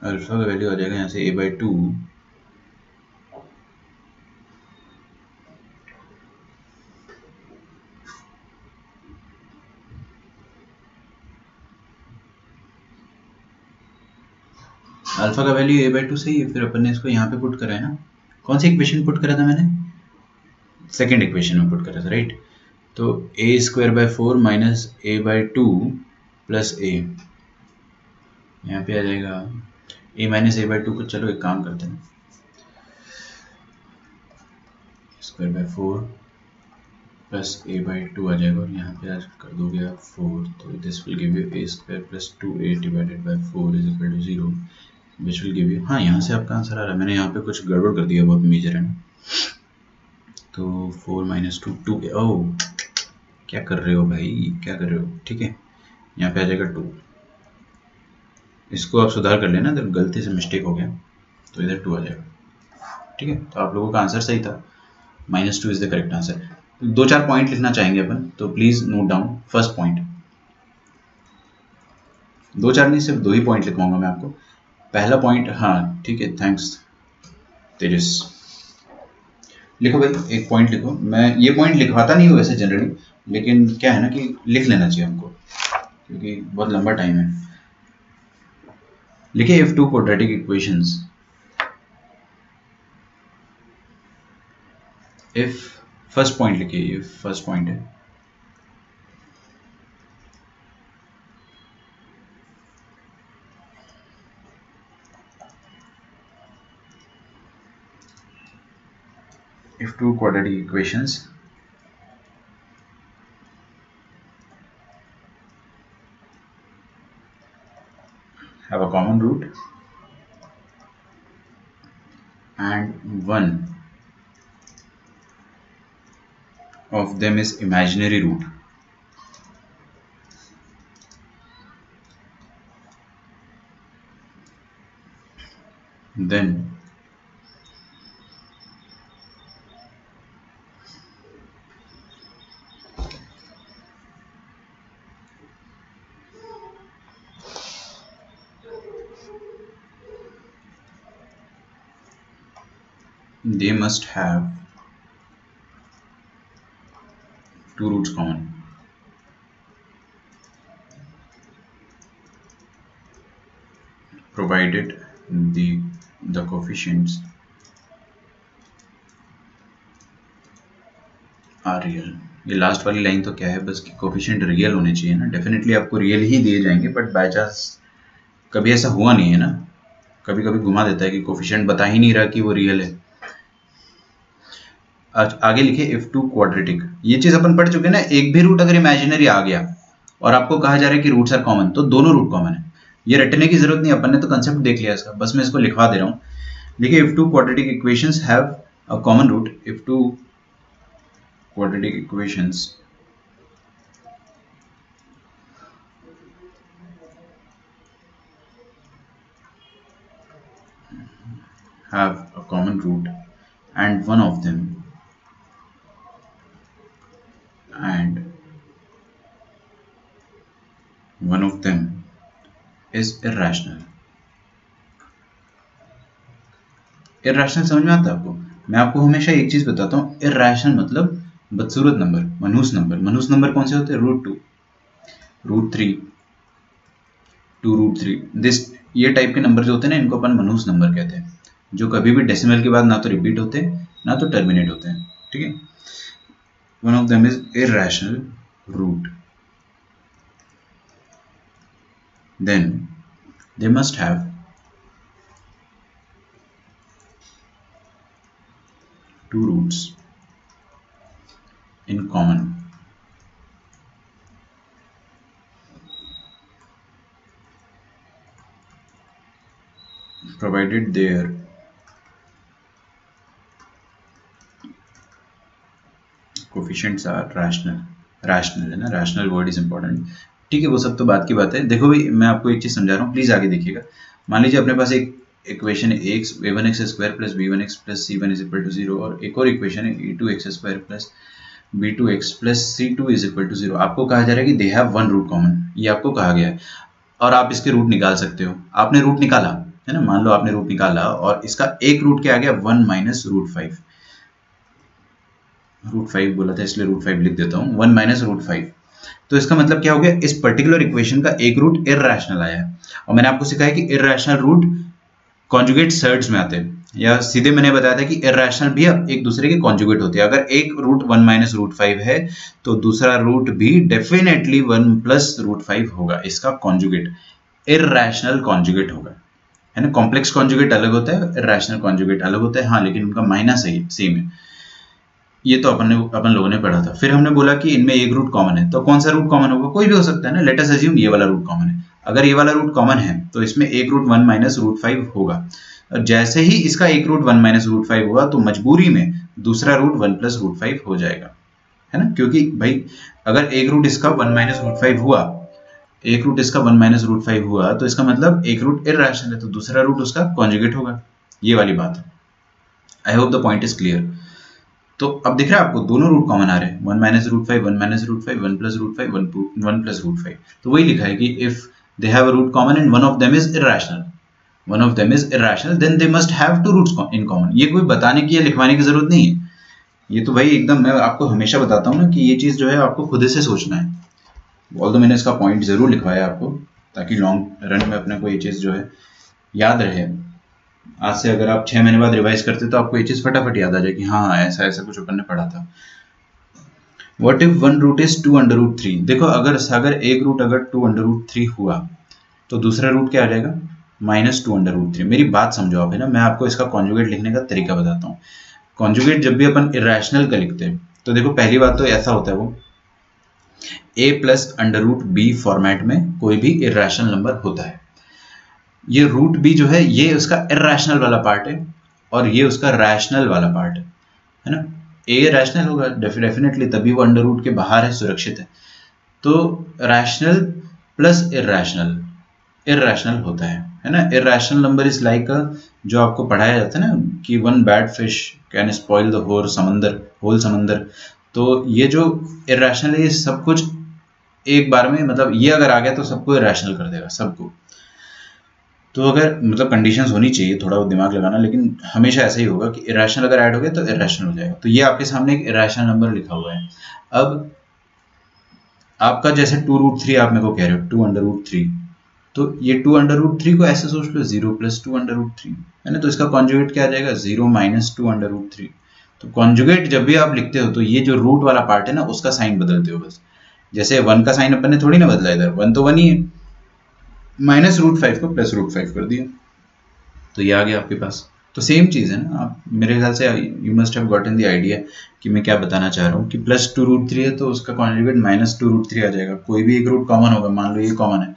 अल्फा का वैल्यू आ जाएगा यहाँ से a/2। अल्फा का वैल्यू a/2 सही है। फिर अपन ने इसको यहाँ पे पुट करा है ना। कौन सी इक्वेशन पुट करा था मैंने? सेकेंड इक्वेशन में पुट करा था, राइट। तो a² माइनस a/2 प्लस ए, यहाँ पे आ जाएगा a माइनस a/2 को। चलो एक काम करते हैं, (4) प्लस a/2 आ जाएगा, और यहाँ पे आज कर दोगे आप 4, तो this will give you a² plus 2a divided by 4 is equal to 0, which will give you. हाँ, यहाँ से आपका आंसर आ रहा है। मैंने यहाँ पे कुछ गड़बड़ कर दिया, बहुत मेजर है ना। तो 4 माइनस 2 ओह, क्या कर रहे हो भाई, क्या कर रहे हो? ठीक है, यहाँ पे आ जाएगा 2। इसको आप सुधार कर लेना, अगर गलती से मिस्टेक हो गया तो इधर 2 आ जाएगा। ठीक है, तो आप लोगों का आंसर सही था, -2 is the correct answer. 2-4 point लिखना चाहेंगे अपन, तो please note down. First point, 2-4 नहीं, सिर्फ 2 ही पॉइंट लिखवाऊंगा मैं आपको। पहला पॉइंट, हाँ ठीक है, थैंक्स तेजस। लिखो भाई, एक पॉइंट लिखो। मैं ये पॉइंट लिखवाता नहीं हूँ वैसे जनरली, लेकिन क्या है ना कि लिख लेना चाहिए हमको, क्योंकि बहुत लंबा टाइम है। लिखिए F2 quadratic equations. If first point लिखिए, ये फर्स्ट पॉइंट है। If two quadratic equations have a common root and one of them is imaginary root, then they must have two roots common. Provided the coefficients are real. ये last वाली line तो क्या है, बस कि coefficient real होने चाहिए ना. डेफिनेटली आपको रियल ही दिए जाएंगे, बट बाय चांस कभी ऐसा हुआ नहीं है ना, कभी कभी घुमा देता है कि कोफिशिएंट बता ही नहीं रहा कि वो रियल है. आगे लिखे इफ टू क्वाड्रेटिक. ये चीज अपन पढ़ चुके हैं ना. एक भी रूट अगर इमेजिनरी आ गया और आपको कहा जा रहा है कि रूट्स आर कॉमन, तो दोनों रूट कॉमन है. ये रटने की जरूरत नहीं, अपन ने तो कंसेप्ट देख लिया इसका, बस मैं इसको लिखवा दे रहा हूँ. देखिए if two quadratic equations have a common root, if two quadratic equations have a common root and one of them is irrational. irrational समझ में आता है आपको? मैं आपको हमेशा एक चीज बताता हूँ, irrational मतलब बदसूरत नंबर, मनहूस नंबर. मनहूस नंबर कौन से होते हैं? Root 2, root 3, 2 root 3. दिस ये टाइप के नंबर जो होते हैं ना, इनको अपन मनहूस नंबर कहते हैं, जो कभी भी डेसिमल के बाद ना तो रिपीट होते हैं ना तो टर्मिनेट होते हैं. ठीक है. One of them is irrational root, then they must have two roots in common. provided their coefficients are rational. rational है ना, rational word is important. ठीक है, वो सब तो बात की बात है. देखो भाई, मैं आपको एक चीज समझा रहा हूँ, प्लीज आगे देखिएगा. मान लीजिए अपने पास एक इक्वेशन है a1x square plus b1x plus c1 is equal to 0, और एक और इक्वेशन है a2x square plus b2x plus c2 is equal to 0. आपको कहा जा रहा है कि they have one root common, ये आपको कहा गया है, और आप इसके रूट निकाल सकते हो. आपने रूट निकाला है ना, मान लो आपने रूट निकाला और इसका एक रूट क्या आ गया, 1 माइनस रूट 5. रूट 5 बोला था इसलिए रूट 5 लिख देता हूँ, 1 माइनस रूट 5. तो इसका मतलब क्या हो गया, इस पर्टिकुलर इक्वेशन का एक रूट इरैशनल आया है. और मैंने आपको सिखाया कि इरैशनल रूट कॉन्जुगेट सर्ड्स में आते हैं, या सीधे मैंने बताया था कि इरैशनल भी एक दूसरे के कॉन्जुगेट होते हैं. अगर एक रूट 1 माइनस रूट 5 है तो दूसरा रूट भी डेफिनेटली 1 प्लस रूट 5 होगा, इसका कॉन्जुगेट, इरैशनल कॉन्जुगेट होगा, है ना. कॉम्प्लेक्स कॉन्जुगेट अलग होता है, इरैशनल कॉन्जुगेट अलग होता है, हाँ, लेकिन उनका मायना सेम है. ये तो अपन लोगों ने पढ़ा था. फिर हमने बोला कि इनमें एक रूट कॉमन है, तो कौन सा रूट कॉमन होगा, कोई भी हो सकता है ना. लेट अस अज्यूम ये वाला रूट कॉमन है. अगर ये वाला रूट कॉमन है तो इसमें एक रूट 1 माइनस रूट 5 होगा. और जैसे ही इसका एक रूट 1 माइनस रूट 5 होगा तो मजबूरी में दूसरा रूट 1 प्लस रूट 5 हो जाएगा, है ना. क्योंकि भाई अगर एक रूट इसका 1 माइनस रूट 5 हुआ, एक रूट इसका 1 माइनस रूट 5 हुआ, तो इसका मतलब एक रूट इरैशनल है, तो दूसरा रूट उसका कॉन्जुगेट होगा. ये वाली बात है. I hope the point is clear. तो अब दिख रहा है आपको, दोनों रूट कॉमन आ रहे हैं, 1 minus root 5, 1 minus root 5, 1 plus root 5, 1 plus root 5. तो वही लिखा है कि if they have a root common and one of them is irrational, one of them is irrational, then they must have two roots in common. ये कोई बताने की या लिखवाने की जरूरत नहीं है. ये तो भाई एकदम मैं आपको हमेशा बताता हूँ ना कि ये चीज जो है आपको खुद से सोचना है. ऑल्दो मैंने इसका पॉइंट जरूर लिखवाया आपको, ताकि लॉन्ग रन में अपने को ये चीज जो है याद रहे. आज से अगर आप 6 महीने बाद रिवाइज करते तो आपको ये चीज फटाफट याद आ जाए कि हाँ ऐसा ऐसा कुछ अपन ने पढ़ा था. What if one root is 2 under root 3. देखो अगर एक रूट अगर 2 अंडर रूट 3 हुआ तो दूसरा रूट क्या आ जाएगा, माइनस 2 अंडर रूट 3. मेरी बात समझो आप, है ना. मैं आपको इसका कॉन्जुगेट लिखने का तरीका बताता हूँ. कॉन्जुगेट जब भी अपन इरैशनल का लिखते हैं तो देखो पहली बात तो ऐसा होता है, वो a plus under root b format में कोई भी इरैशनल नंबर होता है. ये रूट बी जो है ये उसका इरैशनल वाला पार्ट है और ये उसका रैशनल वाला पार्ट है ना. ए रैशनल होगा डेफिनेटली, तभी वो अंडर रूट के बाहर है, सुरक्षित है। तो रैशनल प्लस इरैशनल, इरैशनल होता है ना। इरैशनल नंबर इज लाइक जो आपको पढ़ाया जाता है ना कि one bad fish can spoil the whole समंदर। तो ये जो इरैशनल है, ये सब कुछ एक बार में, मतलब ये अगर आ गया तो सबको इरैशनल कर देगा, सबको। तो अगर मतलब कंडीशंस होनी चाहिए, थोड़ा दिमाग लगाना, लेकिन हमेशा ऐसा ही होगा कि इरैशनल अगर ऐड हो गया तो इरैशनल हो जाएगा। तो ये आपके सामने एक इरैशनल नंबर लिखा हुआ है। अब आपका जैसे 2√3 आप मेरे को कह रहे हो 2√3, तो ये 2√3 को ऐसे सोच लो 0 + 2√3 है ना। तो इसका कॉन्जुगेट क्या आ जाएगा 0 - 2√3। तो कॉन्जुगेट जब भी आप लिखते हो तो ये जो रूट वाला पार्ट है ना उसका साइन बदलते हो बस। जैसे 1 का साइन अपन ने थोड़ी ना बदला, इधर 1 तो 1 ही है, -√5 को +√5 कर दिया, तो ये आ गया आपके पास। तो सेम चीज़ है ना। आप मेरे ख्याल से you must have gotten the idea कि मैं क्या बताना चाह रहा हूँ कि +2√3 है तो उसका कॉन्जुगेट -2√3 आ जाएगा। कोई भी एक रूट कॉमन होगा, मान लो ये कॉमन है,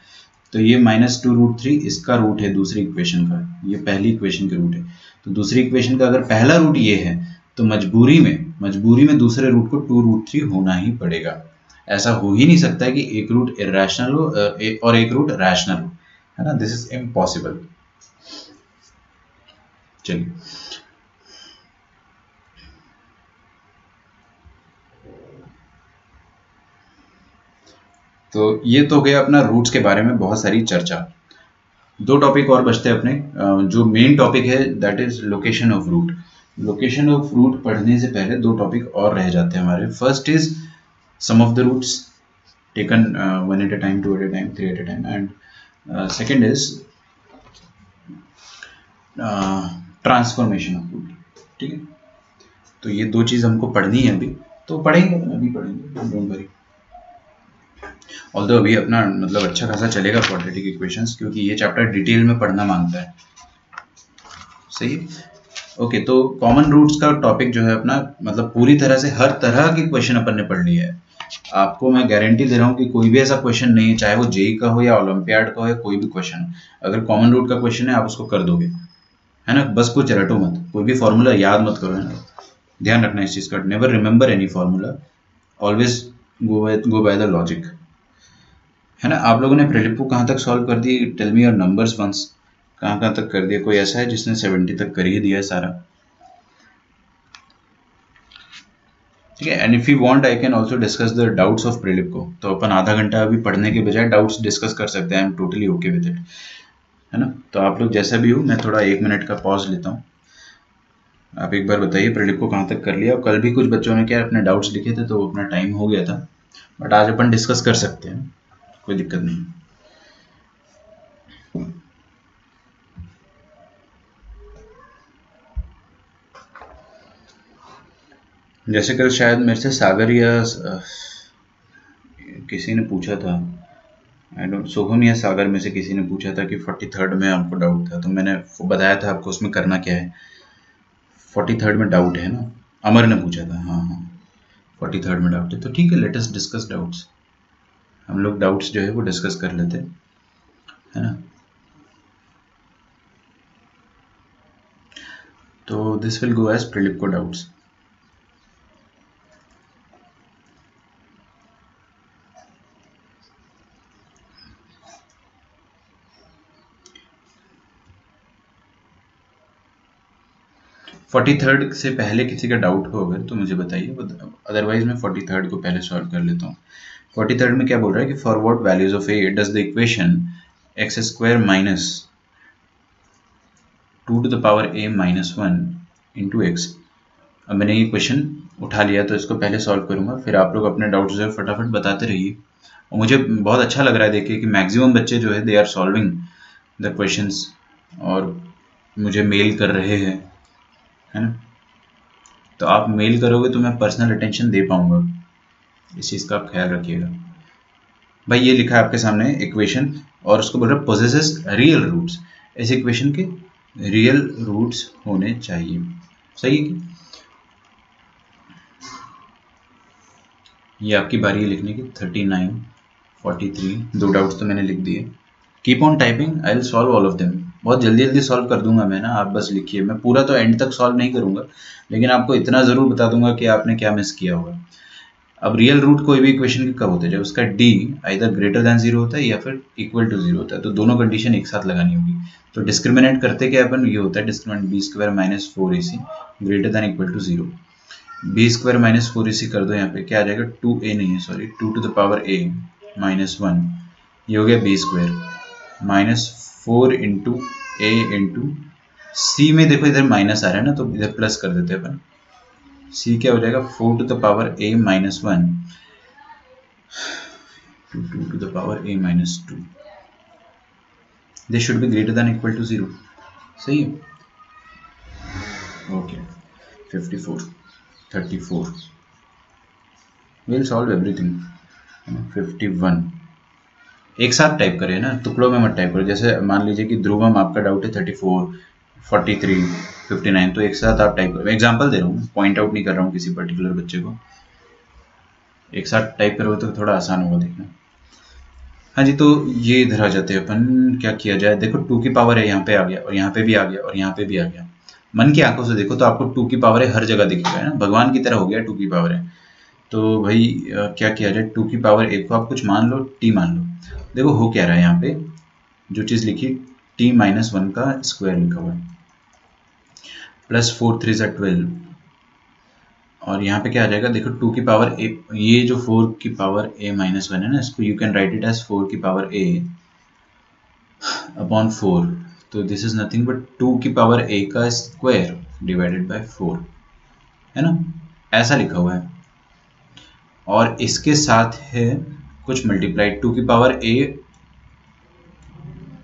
तो ये -2√3 इसका रूट है दूसरी इक्वेशन का, ये पहली इक्वेशन के रूट है। तो दूसरी इक्वेशन का अगर पहला रूट ये है तो मजबूरी में दूसरे रूट को 2√3 होना ही पड़ेगा। ऐसा हो ही नहीं सकता है कि एक रूट इरैशनल हो और एक रूट रैशनल हो, है ना। This is impossible. चलिए, तो ये तो हो गया अपना रूट्स के बारे में बहुत सारी चर्चा। 2 टॉपिक और बचते हैं अपने। जो मेन टॉपिक है that is location of root. Location of root पढ़ने से पहले 2 टॉपिक और रह जाते हैं हमारे। First is sum of the roots taken 1 at a time, 2 at a time, 3 at a time, and second is transformation of root. ठीक है, तो ये 2 चीज़ हमको पढ़नी है अभी, तो पढ़ेंगे, अभी पढ़ेंगे, डोंट वरी। ऑल्दो अभी अपना मतलब अच्छा खासा चलेगा क्वाड्रेटिक इक्वेशंस, क्योंकि ये चैप्टर डिटेल में पढ़ना मांगता है। सही है, ओके। तो कॉमन रूट्स का टॉपिक जो है अपना, मतलब पूरी तरह से हर तरह के क्वेश्चन अपन ने पढ़ लिया है। आपको मैं गारंटी दे रहा हूँ कि कोई भी ऐसा क्वेश्चन नहीं है, चाहे वो जेई का हो या ओलंपियाड का हो या कोई भी क्वेश्चन, अगर कॉमन रूट का क्वेश्चन है आप उसको कर दोगे, है ना। बस कुछ रटो मत, कोई भी फॉर्मूला याद मत करो, है ना। ध्यान रखना इस चीज का, never remember any formula, always go by the logic, है ना। आप लोगों ने प्रीलिप कहाँ तक सॉल्व कर दी? Tell me your numbers once, कहाँ तक कर दिया? कोई ऐसा है जिसने 70 तक कर ही दिया है सारा? ठीक है, and if you want I can also discuss the doubts of प्रीलिप को। तो अपन आधा घंटा अभी पढ़ने के बजाय डाउट्स डिस्कस कर सकते हैं। I am totally okay with it, है ना। तो आप लोग जैसा भी हो, मैं थोड़ा 1 मिनट का पॉज लेता हूँ। आप एक बार बताइए प्रीलिप को कहाँ तक कर लिया। कल भी कुछ बच्चों ने क्या अपने डाउट्स लिखे थे तो अपना टाइम हो गया था, बट आज अपन डिस्कस कर सकते हैं, कोई दिक्कत नहीं। जैसे कल शायद मेरे से सागर या किसी ने पूछा था, आई डोंट, सोहम या सागर में से किसी ने पूछा था कि 43rd में हमको डाउट था, तो मैंने बताया था आपको उसमें करना क्या है। 43rd में डाउट है ना, अमर ने पूछा था। हाँ हाँ, 43rd में डाउट है, तो ठीक है, लेट अस डिस्कस डाउट्स। हम लोग डाउट्स जो है वो डिस्कस कर लेते हैं, है ना। तो दिस विल गो एज प्रीलिप को डाउट्स। फोर्टी थर्ड से पहले किसी का डाउट हो अगर तो मुझे बताइए, अदरवाइज मैं 43rd को पहले सॉल्व कर लेता हूँ। 43rd में क्या बोल रहा है कि for what values of A does the equation x² minus 2⁻a-1 into x. अब मैंने ये क्वेश्चन उठा लिया तो इसको पहले सॉल्व करूंगा, फिर आप लोग अपने डाउट्स जो है फटाफट बताते रहिए। और मुझे बहुत अच्छा लग रहा है देखिए कि मैक्सिमम बच्चे जो है they are solving the questions और मुझे मेल कर रहे हैं, है ना। तो आप मेल करोगे तो मैं पर्सनल अटेंशन दे पाऊंगा, इस चीज़ का आप ख्याल रखिएगा। भाई ये लिखा है आपके सामने इक्वेशन और उसको बोल रहा है पोजेसेस रियल रूट्स। इस इक्वेशन के रियल रूट्स होने चाहिए, सही है कि? ये आपकी बारी है लिखने की। 39, 43, 2 डाउट्स तो मैंने लिख दिए। Keep on typing, I will solve all of them. बहुत जल्दी जल्दी सॉल्व कर दूंगा मैं ना, आप बस लिखिए। मैं पूरा तो एंड तक सॉल्व नहीं करूंगा, लेकिन आपको इतना ज़रूर बता दूंगा कि आपने क्या मिस किया होगा। अब रियल रूट कोई भी इक्वेशन की कब होता है, जब उसका d आइदर ग्रेटर देन 0 होता है या फिर इक्वल टू 0 होता है, तो दोनों कंडीशन एक साथ लगानी होगी। तो डिस्क्रिमिनेट करते क्या अपन, ये होता है discriminant b square minus 4ac greater than equal to 0। B square minus 4ac कर दो, यहाँ पे क्या आ जाएगा, 2a नहीं है sorry, 2 to the power a minus 1, ये हो गया b square minus 4 into a into c में देखो इधर माइनस आ रहा है ना, तो इधर प्लस कर देते हैं अपन। c क्या हो जाएगा, 4 to the power a minus 1 2 to the power a minus 2, this should be greater than equal to 0, सही है। Okay 54 34 we'll solve everything। 51 एक साथ टाइप करें ना, टुकड़ों में मत टाइप करो। जैसे मान लीजिए कि ध्रुवम आपका डाउट है 34 43 59, तो एक साथ आप टाइप करो। एग्जाम्पल दे रहा हूँ, पॉइंट आउट नहीं कर रहा हूँ किसी पर्टिकुलर बच्चे को। एक साथ टाइप करोगे तो थोड़ा आसान होगा देखना। हाँ जी, तो ये इधर आ जाते हैं अपन, क्या किया जाए, देखो 2 की पावर है यहाँ पे आ गया, और यहाँ पे भी आ गया, और यहाँ पे भी आ गया। मन की आंखों से देखो तो आपको 2 की पावर है हर जगह दिखेगा, है ना, भगवान की तरह हो गया 2 की पावर है। तो भाई क्या किया जाए, 2 की पावर 1 को आप कुछ मान लो, t मान लो। देखो हो क्या रहा है, यहाँ पे जो चीज़ लिखी t माइनस 1 का स्क्वायर लिखा हुआ है, प्लस 4 3 12, और यहाँ पे क्या आ जाएगा, देखो 2 की पावर a, ये जो 4 की पावर a माइनस 1 है ना, इसको you can write it as 4 की पावर a अपॉन 4, तो दिस इज नथिंग बट 2 की पावर a का स्क्वायर डिवाइडेड बाय 4, है ना, ऐसा लिखा हुआ है। और इसके साथ है कुछ मल्टीप्लाई, 2 की power a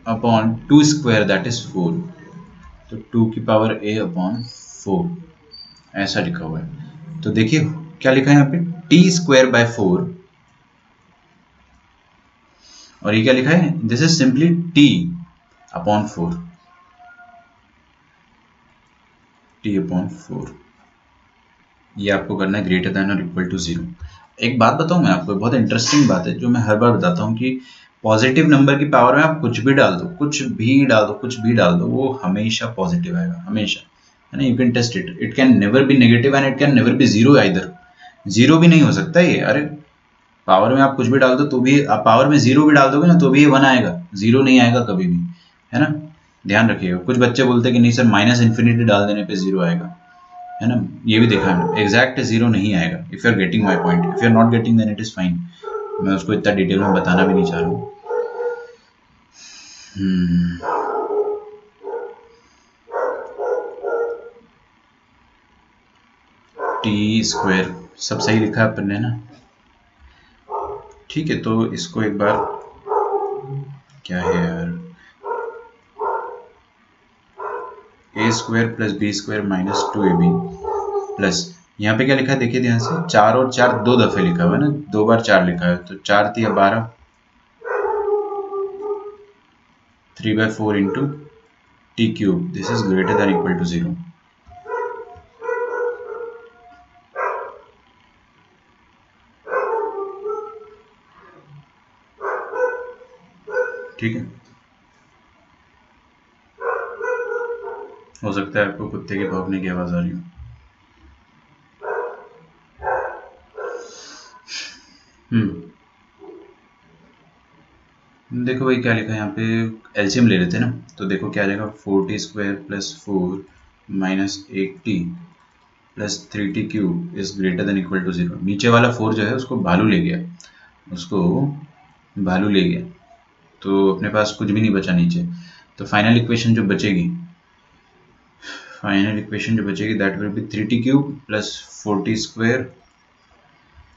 upon 2 square that is 4, तो 2 की पावर a अपॉन 4 ऐसा लिखा हुआ है। तो देखिए क्या लिखा है यहाँ पे, t स्क्वायर बाय 4, और ये क्या लिखा है, this is simply t upon 4, t upon 4। ये आपको करना है ग्रेटर देन और इक्वल टू 0। एक बात बताऊं मैं आपको, बहुत इंटरेस्टिंग बात है जो मैं हर बार बताता हूँ कि पॉजिटिव नंबर की पावर में आप कुछ भी डाल दो, कुछ भी डाल दो, कुछ भी डाल दो, वो हमेशा पॉजिटिव आएगा, हमेशा, है ना। You can test it, it can never be negative and it can never be zero either, zero भी नहीं हो सकता ये। अरे पावर में आप कुछ भी डाल दो तो भी, आप पावर में जीरो भी डाल दोगे ना तो भी ये 1 आएगा, जीरो नहीं आएगा कभी भी, है ना, ध्यान रखिएगा। कुछ बच्चे बोलते हैं कि नहीं सर माइनस इन्फिनिटी डाल देने पे जीरो आएगा, है ना, ये भी देखा है, एग्जैक्ट जीरो नहीं आएगा। If you are getting my point, if you are not getting then it is fine, मैं उसको इतना डिटेल में बताना भी नहीं चाह रहा हूँ। टी स्क्वायर सब सही लिखा है अपन ने ना, ठीक है। तो इसको एक बार, क्या है यार, a square plus b square minus 2ab plus, यहाँ पे क्या लिखा है देखिए ध्यान से, 4 और 4 दो दफे लिखा हुआ है ना, 2 बार 4 लिखा है, तो 4 3 12, 3/4 into t cube, this is greater than equal to 0। ठीक है, हो सकता है आपको कुत्ते के भौंकने की आवाज आ रही हो। देखो भाई क्या लिखा है यहाँ पे, एलसीएम ले लेते हैं ना, तो देखो क्या आ जाएगा, 4t square plus 4 minus 8t plus 3t cube is greater than equal to 0। नीचे वाला 4 जो है उसको भालू ले गया, उसको भालू ले गया, तो अपने पास कुछ भी नहीं बचा नीचे। तो फाइनल इक्वेशन जो बचेगी, that will be 3t cube plus 4t square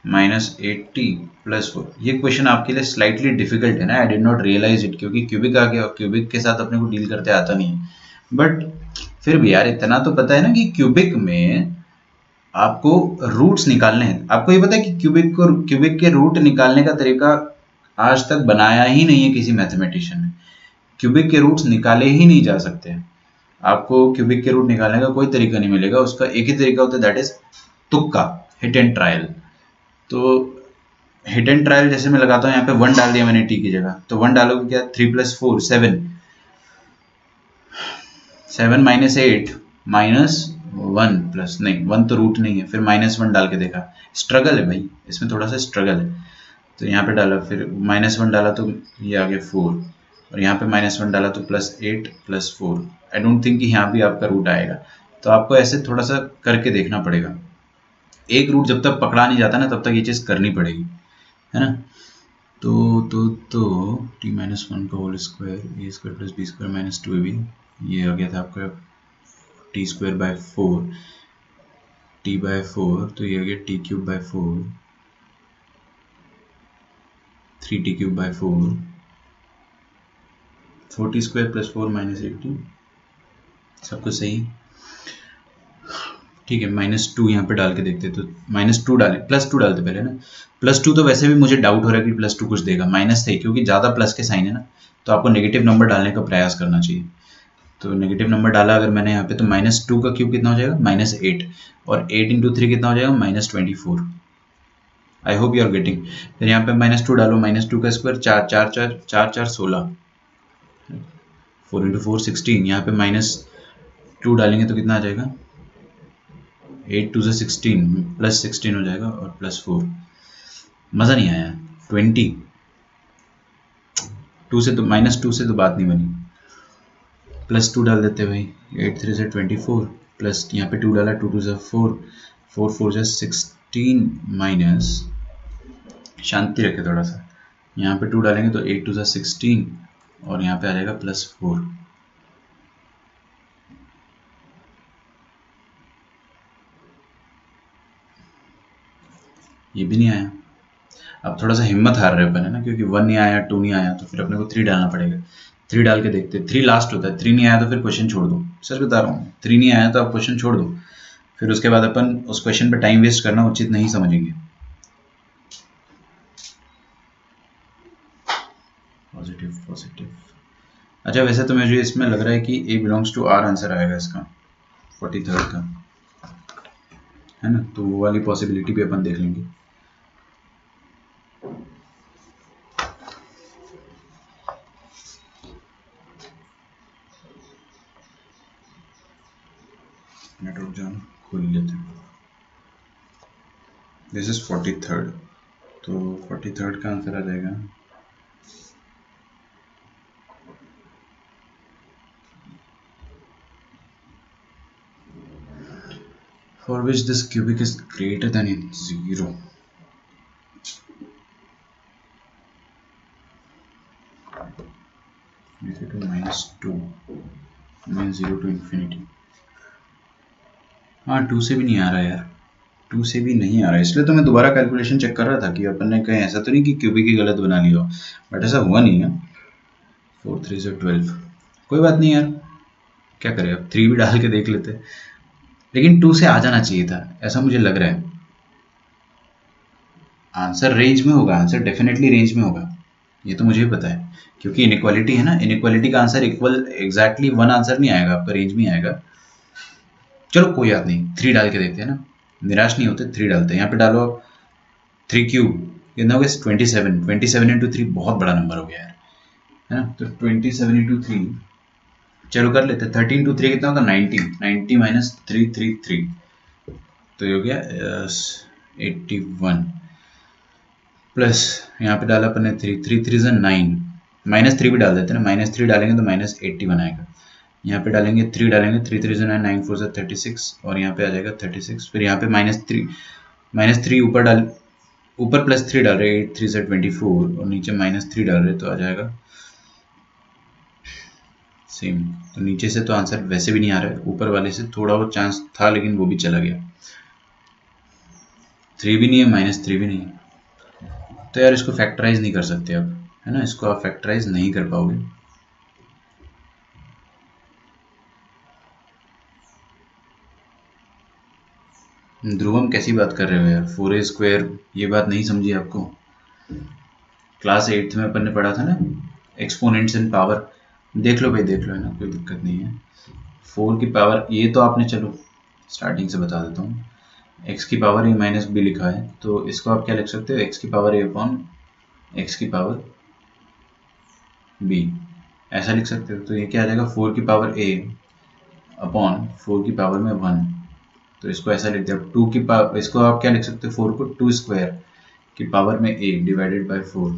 minus 8t plus 4। ये क्वेश्चन आपके लिए स्लाइटली डिफिकल्ट है ना, I did not realise it, क्योंकि क्यूबिक आ गया और क्यूबिक के साथ अपने को डील करते आता नहीं है। बट फिर भी यार इतना तो पता है ना कि क्यूबिक में आपको रूट्स निकालने हैं। आपको ये पता है कि क्यूबिक के रूट निकालने का तरीका आज तक बनाया ही नहीं है किसी मैथमेटिशियन ने। क्यूबिक के रूट्स निकाले ही नहीं जा सकते। आपको क्यूबिक के रूट निकालने का कोई तरीका नहीं मिलेगा, उसका एक ही तरीका होता है, दैट इज तुक्का, हिट एंड ट्रायल। तो हिट एंड ट्रायल जैसे मैं लगाता हूँ, यहाँ पे 1 डाल दिया मैंने t की जगह, तो 1 डालोगे क्या, 3 + 4 7, 7 माइनस 8 माइनस 1 प्लस, नहीं 1 तो रूट नहीं है, फिर -1 डाल के देखा। स्ट्रगल है भाई, इसमें थोड़ा सा स्ट्रगल है। तो यहाँ पे डाला, फिर -1 डाला तो ये आ गया 4, और यहाँ पे -1 डाला तो +8 + 4। आई डोंट थिंक कि यहाँ भी आपका रूट आएगा, तो आपको ऐसे थोड़ा सा करके देखना पड़ेगा। एक रूट जब तक पकड़ा नहीं जाता ना, तब तक ये चीज़ करनी पड़ेगी, है ना। तो t-1 का whole square a² + b² - 2ab, ये आ गया था आपका t²/4 t/4, तो ये आ गया t³/4 3t³/4 40² + 4 - 80, सब कुछ सही, ठीक है। -2 यहाँ पे डाल के देखते, तो -2 डाले, +2 डालते पहले ना। +2 तो वैसे भी मुझे डाउट हो रहा है कि +2 कुछ देगा, माइनस से, क्योंकि ज़्यादा प्लस के साइन है ना, तो आपको नेगेटिव नंबर डालने का प्रयास करना चाहिए। तो नेगेटिव नंबर डाला अगर मैंने यहाँ पे, तो -2 का क्यूब कितना हो जाएगा, -8, और 8 × 3 कितना हो जाएगा, -24। I hope you are getting. फिर यहाँ पे -2 डालो, -2 का स्क्वायर 4 4 4 4 4 16, 4 × 4 16, यहाँ पे -2 डालेंगे तो कितना आ जाएगा, 8 2 16 +16 हो जाएगा, और +4, मज़ा नहीं आया। 20, 2 से तो -2 से तो बात नहीं बनी, +2 डाल देते भाई, 8 3 से 24, प्लस यहाँ पे 2 डाला, 2 2 से 4 4 4 से 16 माइनस, शांति रखे थोड़ा सा, यहाँ पे 2 डालेंगे तो 8 2 से 16, और यहाँ पे आ जाएगा +4। ये भी नहीं आया। अब थोड़ा सा हिम्मत हार रहे अपन, है ना, क्योंकि 1 नहीं आया, 2 नहीं आया, तो फिर अपने को 3 डालना पड़ेगा। 3 डाल के देखते, 3 लास्ट होता है, 3 नहीं आया तो फिर क्वेश्चन छोड़ दो, सच बता रहा हूँ, 3 नहीं आया तो आप क्वेश्चन छोड़ दो, फिर उसके बाद अपन उस क्वेश्चन पे टाइम वेस्ट करना उचित नहीं समझेंगे। Positive positive. अच्छा, वैसे तो मुझे इसमें लग रहा है कि A belongs to R answer आएगा इसका, 43rd का, है ना, तो वो वाली पॉसिबिलिटी भी अपन देख लेंगे। नेटवर्क जान खोल लेते हैं। दिस इज 43rd, तो 43rd का आंसर आ जाएगा for which this cubic is greater than 0. to -2 means 0 to infinity। हाँ, 2 से भी नहीं आ रहा यार, 2 से भी नहीं आ रहा, इसलिए तो मैं दोबारा कैलकुलेशन चेक कर रहा था कि अपन ने कहीं ऐसा तो नहीं कि क्यूबिक ही गलत बना लिया हो, बट ऐसा हुआ नहीं है। 4 3 से 12, कोई बात नहीं यार, क्या करें, अब 3 भी डाल के देख लेते, लेकिन 2 से आ जाना चाहिए था, ऐसा मुझे लग रहा है। आंसर रेंज में होगा, आंसर डेफिनेटली रेंज में होगा, ये तो मुझे भी पता है, क्योंकि इनइक्वालिटी है ना, इनइक्वालिटी का आंसर इक्वल एग्जैक्टली 1 आंसर नहीं आएगा, आपका रेंज में आएगा। चलो कोई बात नहीं, 3 डाल के देखते हैं ना, निराश नहीं होते, 3 डालते हैं। यहाँ पे डालो 3 क्यूब, कितना हो गया, 27, 27 × 3 बहुत बड़ा नंबर हो गया यार, है ना, तो 27 × 3, चलो कर लेते हैं। 13 × 3 कितना होगा, 90, 90 - 333, तो ये हो गया 81, प्लस यहाँ पे डाला अपन ने 3 3 3 से 9, -3 भी डाल देते हैं ना, -3 डालेंगे तो -81 आएगा। यहाँ पे डालेंगे 3 डालेंगे, 3 3 से 9 9 4 से 36, और यहाँ पे आ जाएगा 36। फिर यहाँ पे -3 ऊपर डाल, ऊपर +3 डाल रहे, 8 3 से 24, और नीचे -3 डाल रहे, तो आ जाएगा सेम। तो नीचे से तो आंसर वैसे भी नहीं आ रहा है, ऊपर वाले से थोड़ा बहुत चांस था, लेकिन वो भी चला गया। 3 भी नहीं है, -3 भी नहीं है, तो यार इसको फैक्टराइज नहीं कर सकते अब, है ना, इसको आप फैक्टराइज नहीं कर पाओगे। ध्रुवम कैसी बात कर रहे हो यार, 4a², ये बात नहीं समझी आपको, क्लास 8th में अपन ने पढ़ा था ना, एक्सपोनेंट्स इन पावर, देख लो भाई, देख लो, है ना, कोई दिक्कत नहीं है। 4 की पावर, ये तो आपने, चलो स्टार्टिंग से बता देता हूँ, x की पावर a - b लिखा है, तो इसको आप क्या लिख सकते हो, x की पावर a/, x की पावर b, ऐसा लिख सकते हो। तो ये क्या आ जाएगा, 4 की पावर a अपॉन 4 की पावर में 1, तो इसको ऐसा लिखते हैं। 2 की पावर, इसको आप क्या लिख सकते हो, 4 को 2 स्क्वायर की पावर में a डिवाइडेड बाय 4,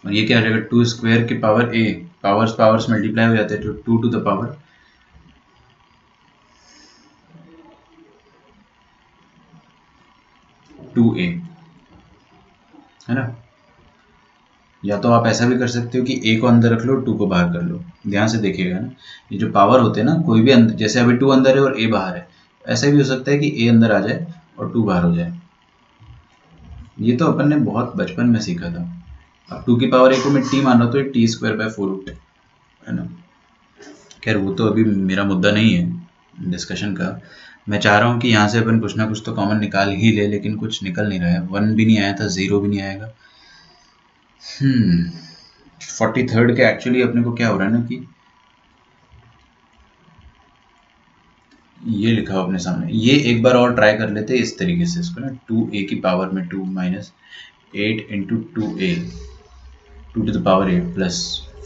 और ये क्या आ जाएगा 2 स्क्वायर की power a, powers powers multiply हो जाते हैं, तो 2 टू द पावर 2a, है ना। या तो आप ऐसा भी कर सकते हो कि a को अंदर रख लो, 2 को बाहर कर लो। ध्यान से देखिएगा ना, ये जो पावर होते हैं ना, कोई भी अंदर, जैसे अभी 2 अंदर है और a बाहर है, ऐसा भी हो सकता है कि a अंदर आ जाए और 2 बाहर हो जाए। ये तो अपन ने बहुत बचपन में सीखा था। अब 2 की पावर a को मैं t मान रहा हूँ, तो ये t स्क्वायर बाय 4 है ना। खैर वो तो अभी मेरा मुद्दा नहीं है डिस्कशन का। मैं चाह रहा हूँ कि यहाँ से अपन कुछ ना कुछ तो कॉमन निकाल ही ले, लेकिन कुछ निकल नहीं रहा है। 1 भी नहीं आया था, 0 भी नहीं आएगा। 43rd के एक्चुअली अपने को क्या हो रहा है ना कि ये लिखा हो अपने सामने, ये एक बार और ट्राई कर लेते हैं इस तरीके से इसको ना, 2a की पावर में 2 minus 8 into 2a 2 to the power a plus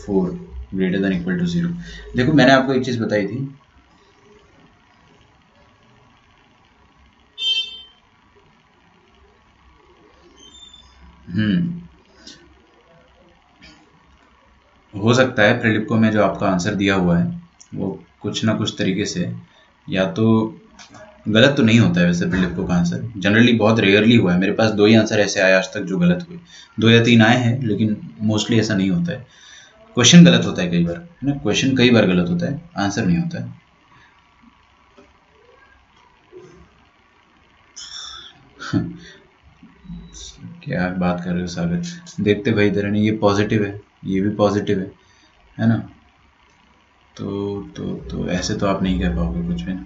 4 greater than equal to 0। देखो मैंने आपको एक चीज़ बताई थी, हो सकता है प्रीलिप में जो आपका आंसर दिया हुआ है वो कुछ ना कुछ तरीके से, या तो गलत तो नहीं होता है वैसे प्रीलिप का आंसर, जनरली बहुत रेयरली हुआ है मेरे पास, 2 ही आंसर ऐसे आए आज तक जो गलत हुए, 2 या 3 आए हैं, लेकिन मोस्टली ऐसा नहीं होता है। क्वेश्चन गलत होता है कई बार, है ना, क्वेश्चन कई बार गलत होता है, आंसर नहीं होता है। क्या बात कर रहे हो सागर, देखते भाई इधर नहीं, ये पॉजिटिव है, ये भी पॉजिटिव है ना, तो ऐसे तो आप नहीं कर पाओगे कुछ भी ना।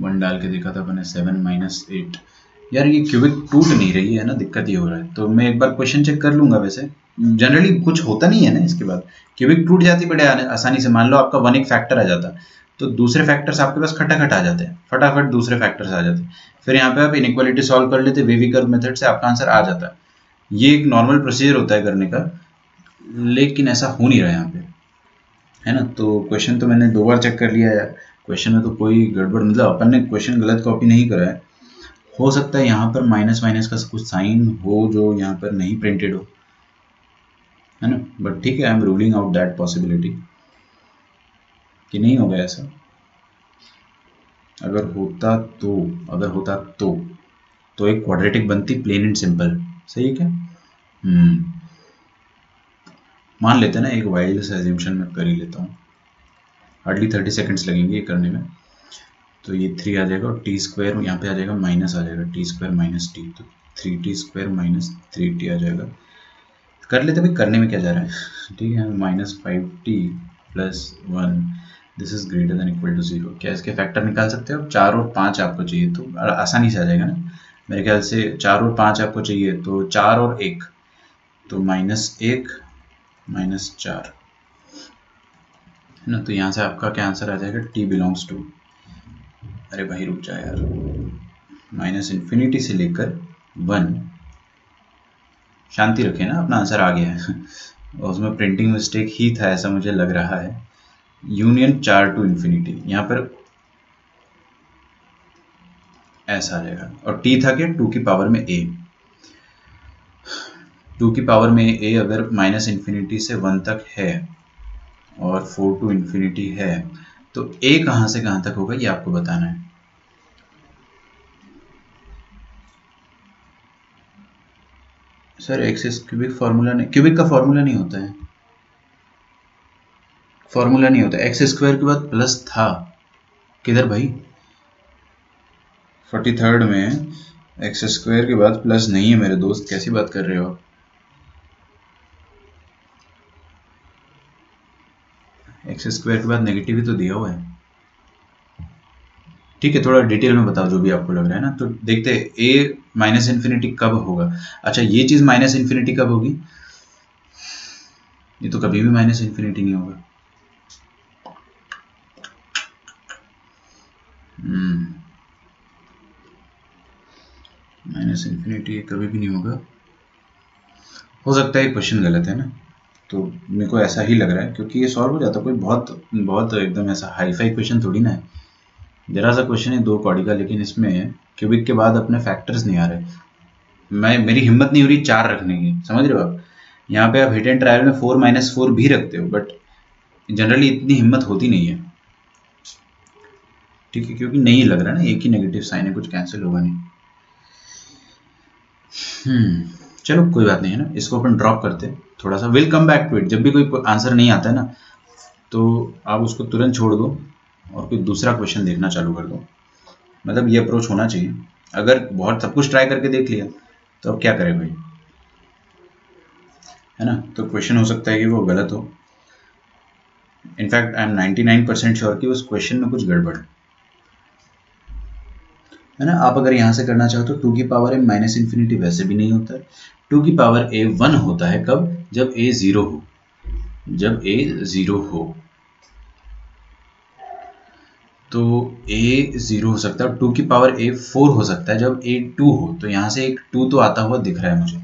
1 डाल के देखा था मैंने, 7 माइनस 8। यार ये क्यूबिक टूट नहीं रही है ना, दिक्कत ये हो रहा है। तो मैं एक बार क्वेश्चन चेक कर लूंगा, वैसे जनरली कुछ होता नहीं है ना इसके बाद, क्यूबिक टूट जाती बड़े आसानी से। मान लो आपका 1 एक फैक्टर आ जाता, तो दूसरे फैक्टर्स आपके पास खटाखट आ जाते हैं, फटाफट दूसरे फैक्टर्स आ जाते हैं, फिर यहाँ पे आप इनइक्वालिटी सॉल्व कर लेते, वेवी कर्व मेथड से आपका आंसर आ जाता। ये एक नॉर्मल प्रोसीजर होता है करने का, लेकिन ऐसा हो नहीं रहा है यहाँ पे, है ना। तो क्वेश्चन तो मैंने 2 बार चेक कर लिया है, क्वेश्चन में तो कोई गड़बड़, मतलब अपन ने क्वेश्चन गलत कॉपी नहीं करा है। हो सकता है यहाँ पर माइनस माइनस का कुछ साइन हो जो यहाँ पर नहीं प्रिंटेड हो, है ना, बट ठीक है, I am ruling out that possibility कि नहीं होगा ऐसा। अगर होता तो एक क्वाड्रेटिक बनती, प्लेन एंड सिंपल, सही है क्या। मान लेते हैं ना, एक वाइल्ड से एज्यूम्पशन में कर ही लेता हूँ, हार्डली 30 सेकंड्स लगेंगे ये करने में। तो ये 3 आ जाएगा, और टी स्क्वायर यहाँ पे आ जाएगा, माइनस आ जाएगा, टी स्क्वायर माइनस टी, तो 3t स्क्वायर माइनस 3t आ जाएगा। कर लेते भाई, करने में क्या जा रहा है, ठीक है। Minus 5t plus 1 this is greater than equal to 0। क्या इसके फैक्टर निकाल सकते हो, 4 और 5 आपको चाहिए, तो आसानी से आ जाएगा ना मेरे ख्याल से। 4 और 5 आपको चाहिए, तो 4 और 1, तो -1 -4, है ना। तो यहाँ से आपका क्या आंसर आ जाएगा, t बिलोंग्स टू, अरे भाई रुक जाए यार, -∞ से लेकर 1, शांति रखें ना, अपना आंसर आ गया है। और उसमें प्रिंटिंग मिस्टेक ही था ऐसा मुझे लग रहा है। यूनियन 4 टू इन्फिनिटी, यहाँ पर ऐसा आ जाएगा, और t था क्या, 2 की पावर में a, 2 की पावर में a अगर -∞ से 1 तक है और 4 टू इन्फिनिटी है, तो a कहाँ से कहाँ तक होगा ये आपको बताना है। सर एक्स क्यूबिक फॉर्मूला नहीं, क्यूबिक का फॉर्मूला नहीं होता है, फॉर्मूला नहीं होता। एक्स स्क्वायर के बाद प्लस था, किधर भाई, 43rd में एक्स स्क्वायर के बाद प्लस नहीं है मेरे दोस्त, कैसी बात कर रहे हो आप। एक्स स्क्वायर के बाद नेगेटिव ही तो दिया हुआ है। ठीक है, थोड़ा डिटेल में बताओ जो भी आपको लग रहा है ना। तो देखते हैं a -∞ कब होगा। अच्छा ये चीज -∞ कब होगी, ये तो कभी भी -∞ नहीं होगा। -∞ कभी भी नहीं होगा। हो सकता है क्वेश्चन गलत है ना, तो मेरे को ऐसा ही लग रहा है, क्योंकि ये सॉल्व हो जाता, कोई बहुत बहुत एकदम ऐसा हाई फाई क्वेश्चन थोड़ी ना है, जरा सा क्वेश्चन है 2 कॉडी का, लेकिन इसमें क्यूबिक के बाद अपने फैक्टर्स नहीं आ रहे। मेरी हिम्मत नहीं हो रही 4 रखने की, समझ रहे हो आप। यहाँ पे आप हिट एंड ट्रायल में 4-4 भी रखते हो, बट जनरली इतनी हिम्मत होती नहीं है, ठीक है, क्योंकि नहीं लग रहा ना, एक ही नेगेटिव साइन है, कुछ कैंसिल होगा नहीं। चलो कोई बात नहीं है ना, इसको अपन ड्रॉप करते हैं थोड़ा सा, will come back to it. जब भी कोई आंसर नहीं आता है ना, तो आप उसको तुरंत छोड़ दो और कोई दूसरा क्वेश्चन देखना चालू कर दो, मतलब ये अप्रोच होना चाहिए। अगर बहुत सब कुछ ट्राई करके देख लिया तो अब क्या करें भाई, है ना। तो क्वेश्चन हो सकता है कि वो गलत हो, इनफैक्ट आई एम 99% श्योर कि उस क्वेश्चन में कुछ गड़बड़ है ना। आप अगर यहाँ से करना चाहो तो 2 की पावर m माइनस इन्फिनिटी वैसे भी नहीं होता है, 2 की पावर a 1 होता है कब, जब a 0 हो, जब a 0 हो, तो a 0 हो सकता है, 2 की पावर a 4 हो सकता है जब a 2 हो। तो यहाँ से एक 2 तो आता हुआ दिख रहा है मुझे,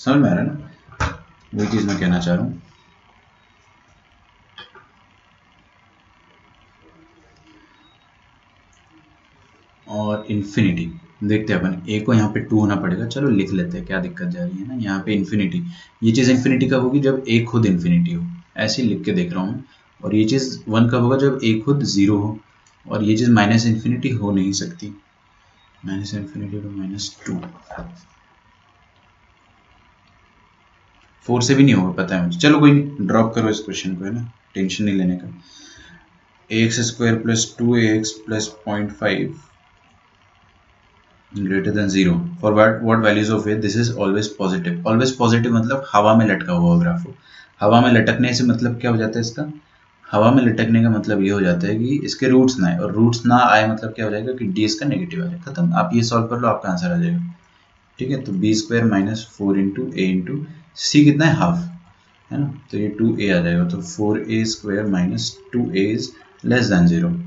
समझ में आ रहा है ना, वही चीज़ मैं कहना चाह रहा हूँ। और इन्फिनिटी देखते हैं अपन, a को यहाँ पे 2 होना पड़ेगा, चलो लिख लेते हैं, क्या दिक्कत जा रही है ना। यहाँ पे इन्फिनिटी, ये चीज़ इन्फिनिटी कब होगी, जब a खुद इन्फिनिटी हो, ऐसे ही लिख के देख रहा हूँ। और ये चीज़ 1 कब होगा, जब a खुद 0 हो, और ये चीज़ माइनस इन्फिनिटी हो नहीं सकती, माइनस इन्फिनिटी टू -2, 4 से भी नहीं होगा पता है मुझे। चलो कोई नहीं, ड्रॉप करो इस क्वेश्चन को, है ना, टेंशन नहीं लेने का। ax² + 2ax + 0.5 greater than 0 for what values of a, this is always positive। always positive मतलब हवा में लटका हुआ ग्राफ हो। हवा में लटकने से मतलब क्या हो जाता है इसका, हवा में लटकने का मतलब ये हो जाता है कि इसके रूट्स ना आए, और रूट्स ना आए मतलब क्या हो जाएगा कि d इसका नेगेटिव आ जाएगा, खत्म। आप ये सॉल्व कर लो, आपका आंसर आ जाएगा, ठीक है। तो b² - 4 × a × c कितना है, हाफ, है ना, तो ये 2a आ जाएगा, तो 4a² - 2a is less than 0।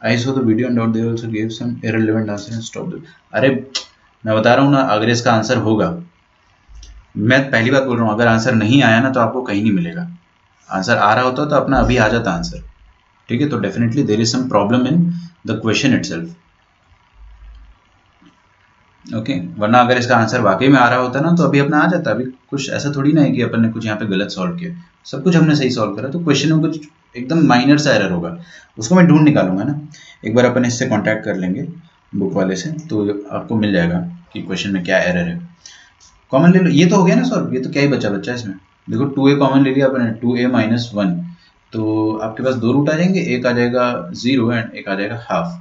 I saw the video and doubt they also gave some irrelevant answer and stopped it। अरे मैं बता रहा हूँ ना, अगर इसका आंसर होगा, मैं पहली बात बोल रहा हूँ, अगर आंसर नहीं आया ना तो आपको कहीं नहीं मिलेगा। आंसर आ रहा होता तो अपना अभी आ जाता आंसर, ठीक है। तो definitely there is some problem in the question itself, okay. वरना अगर इसका आंसर वाकई में आ रहा होता ना तो अभी अपना आ जाता। अभी कुछ ऐसा थोड़ी ना है कि अपन ने कुछ यहाँ पे गलत सॉल्व किया, सब कुछ हमने सही सॉल्व करा। तो क्वेश्चन में कुछ एकदम माइनर सा एरर होगा, उसको मैं ढूंढ निकालूंगा ना। एक बार अपन इससे कांटेक्ट कर लेंगे बुक वाले से, तो आपको मिल जाएगा कि क्वेश्चन में क्या एरर है। कॉमन ले लो, ये तो हो गया ना सॉल्व, ये तो क्या ही बचा इसमें। देखो 2a कॉमन ले लिया अपन, 2a - 1, तो आपके पास 2 रूट आ जाएंगे, एक आ जाएगा 0 एंड एक आ जाएगा हाफ,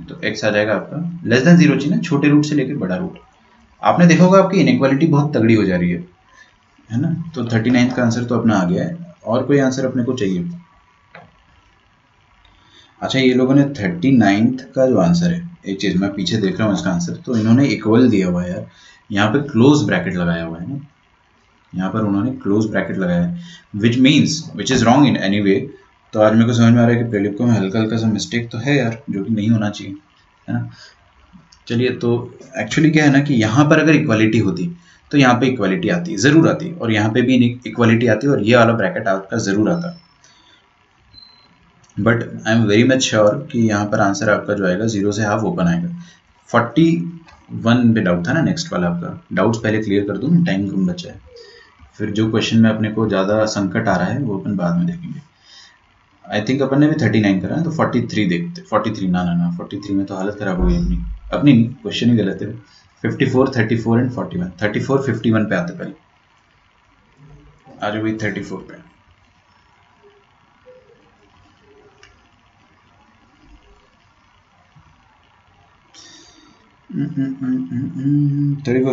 तो x आ जाएगा आपका लेस देन 0 चाहिए ना, छोटे रूट से लेकर बड़ा रूट। आपने देखा होगा आपकी इनइक्वालिटी बहुत तगड़ी हो जा रही है ना। तो 39 का आंसर तो अपना आ गया है, और कोई आंसर अपने को चाहिए। अच्छा, ये लोगों ने 39 का जो आंसर है, एक चीज मैं पीछे देख रहा हूँ इसका आंसर, तो इन्होंने इक्वल दिया हुआ है यार, यहाँ पे क्लोज ब्रैकेट लगाया हुआ है ना, यहाँ पर उन्होंने क्लोज ब्रैकेट लगाया है, which is wrong in any way. तो आज मेरे को समझ में आ रहा है कि प्रीलिप में हल्का हल्का सा मिस्टेक तो है यार, जो कि नहीं होना चाहिए, है ना। चलिए, तो एक्चुअली क्या है ना कि यहाँ पर अगर इक्वालिटी होती तो यहाँ पे इक्वालिटी आती, जरूर आती, और यहाँ पे भी इक्वालिटी आती और ये वाला ब्रैकेट आपका जरूर आता। But I am very much sure कि यहाँ पर आंसर आपका जो आएगा 0 से हाफ ओपन आएगा। 41 पे डाउट था ना, नेक्स्ट वाला आपका डाउट्स पहले क्लियर कर दूँ, टाइम कम बचा है, फिर जो क्वेश्चन में अपने को ज़्यादा संकट आ रहा है वो अपन बाद में देखेंगे। आई थिंक अपन ने भी 39 करा है, तो 43 देखते। 43 ना 43 में तो हालत खराब हो गई अपनी क्वेश्चन ही गलत है। 54, 34 एंड 41, 34 51 पे आते पहले, आज भी 34 पे।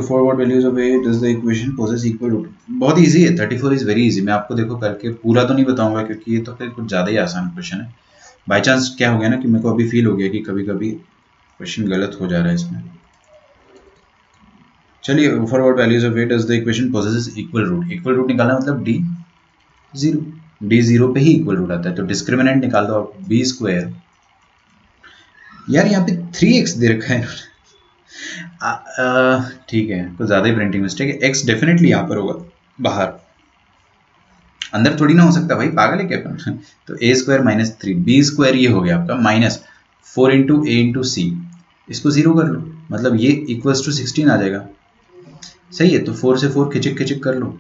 Forward values of a does the equation possess equal root। बहुत इजी है, 34 इज वेरी इजी। मैं आपको देखो करके पूरा तो नहीं बताऊंगा क्योंकि ये तो फिर कुछ ज़्यादा ही आसान क्वेश्चन है। बाई चांस क्या हो गया ना कि मेरे को अभी फील हो गया कि कभी कभी क्वेश्चन गलत हो जा रहा है इसमें। चलिए, forward values of a does the equation possesses equal root। Equal root निकालना मतलब d 0 पे ही इक्वल रूट आता है, तो डिस्क्रिमिनेंट निकाल दो आप, b²। यार यहाँ पे 3x दे रखा है इन्होंने, ठीक है, कुछ ज़्यादा ही प्रिंटिंग मिस्टेक है। x डेफिनेटली यहाँ पर होगा, बाहर, अंदर थोड़ी ना हो सकता भाई, पागल है क्या? तो ए स्क्वायर माइनस 3, बी स्क्वायर ये हो गया आपका माइनस 4 इंटू ए इंटू सी, इसको 0 कर लो, मतलब ये इक्वल्स टू 16 आ जाएगा। सही है, तो 4 से 4 खिचिक खिचिक कर लो,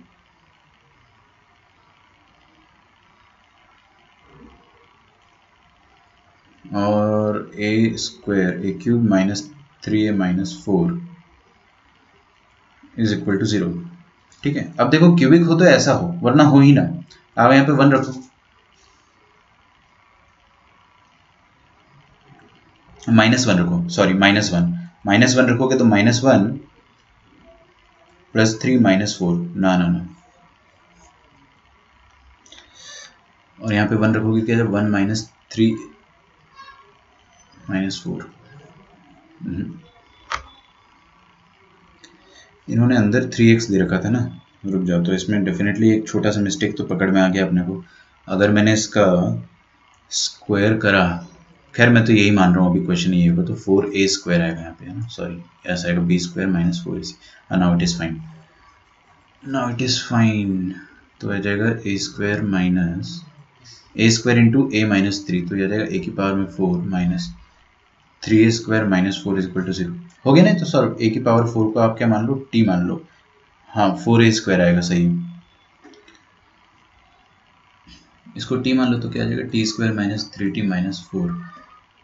और a square a cube minus 3a minus 4 is equal to 0। ठीक है, अब देखो क्यूबिक हो तो ऐसा हो, वरना हो ही ना। आप यहाँ पे 1 रखो, -1 रखो, सॉरी -1 रखोगे तो -1 प्लस 3 -4, ना ना ना, और यहाँ पे 1 रखोगे क्या, 1 माइनस 3 -4। इन्होंने अंदर 3x दे रखा था ना, रुक जाओ, तो इसमें डेफिनेटली एक छोटा सा मिस्टेक तो पकड़ में आ गया अपने को। अगर मैंने इसका स्क्वायर करा, खैर मैं तो यही मान रहा हूँ अभी क्वेश्चन ये होगा, तो 4a स्क्वायर आएगा यहाँ पे, है ना, सॉरी ऐसा आएगा b square minus 4ac, now it is fine, now it is fine. तो आ जाएगा a square minus a square into a minus 3, तो आ जाएगा a की पावर में 4 minus 3a square minus 4 is equal to 0। हो गया ना, तो सॉल्व, a की पावर 4 को आप क्या मान लो, t मान लो, हाँ 4a स्क्वायर आएगा, सही, इसको t मान लो तो क्या आ जाएगा, t square minus 3t minus 4,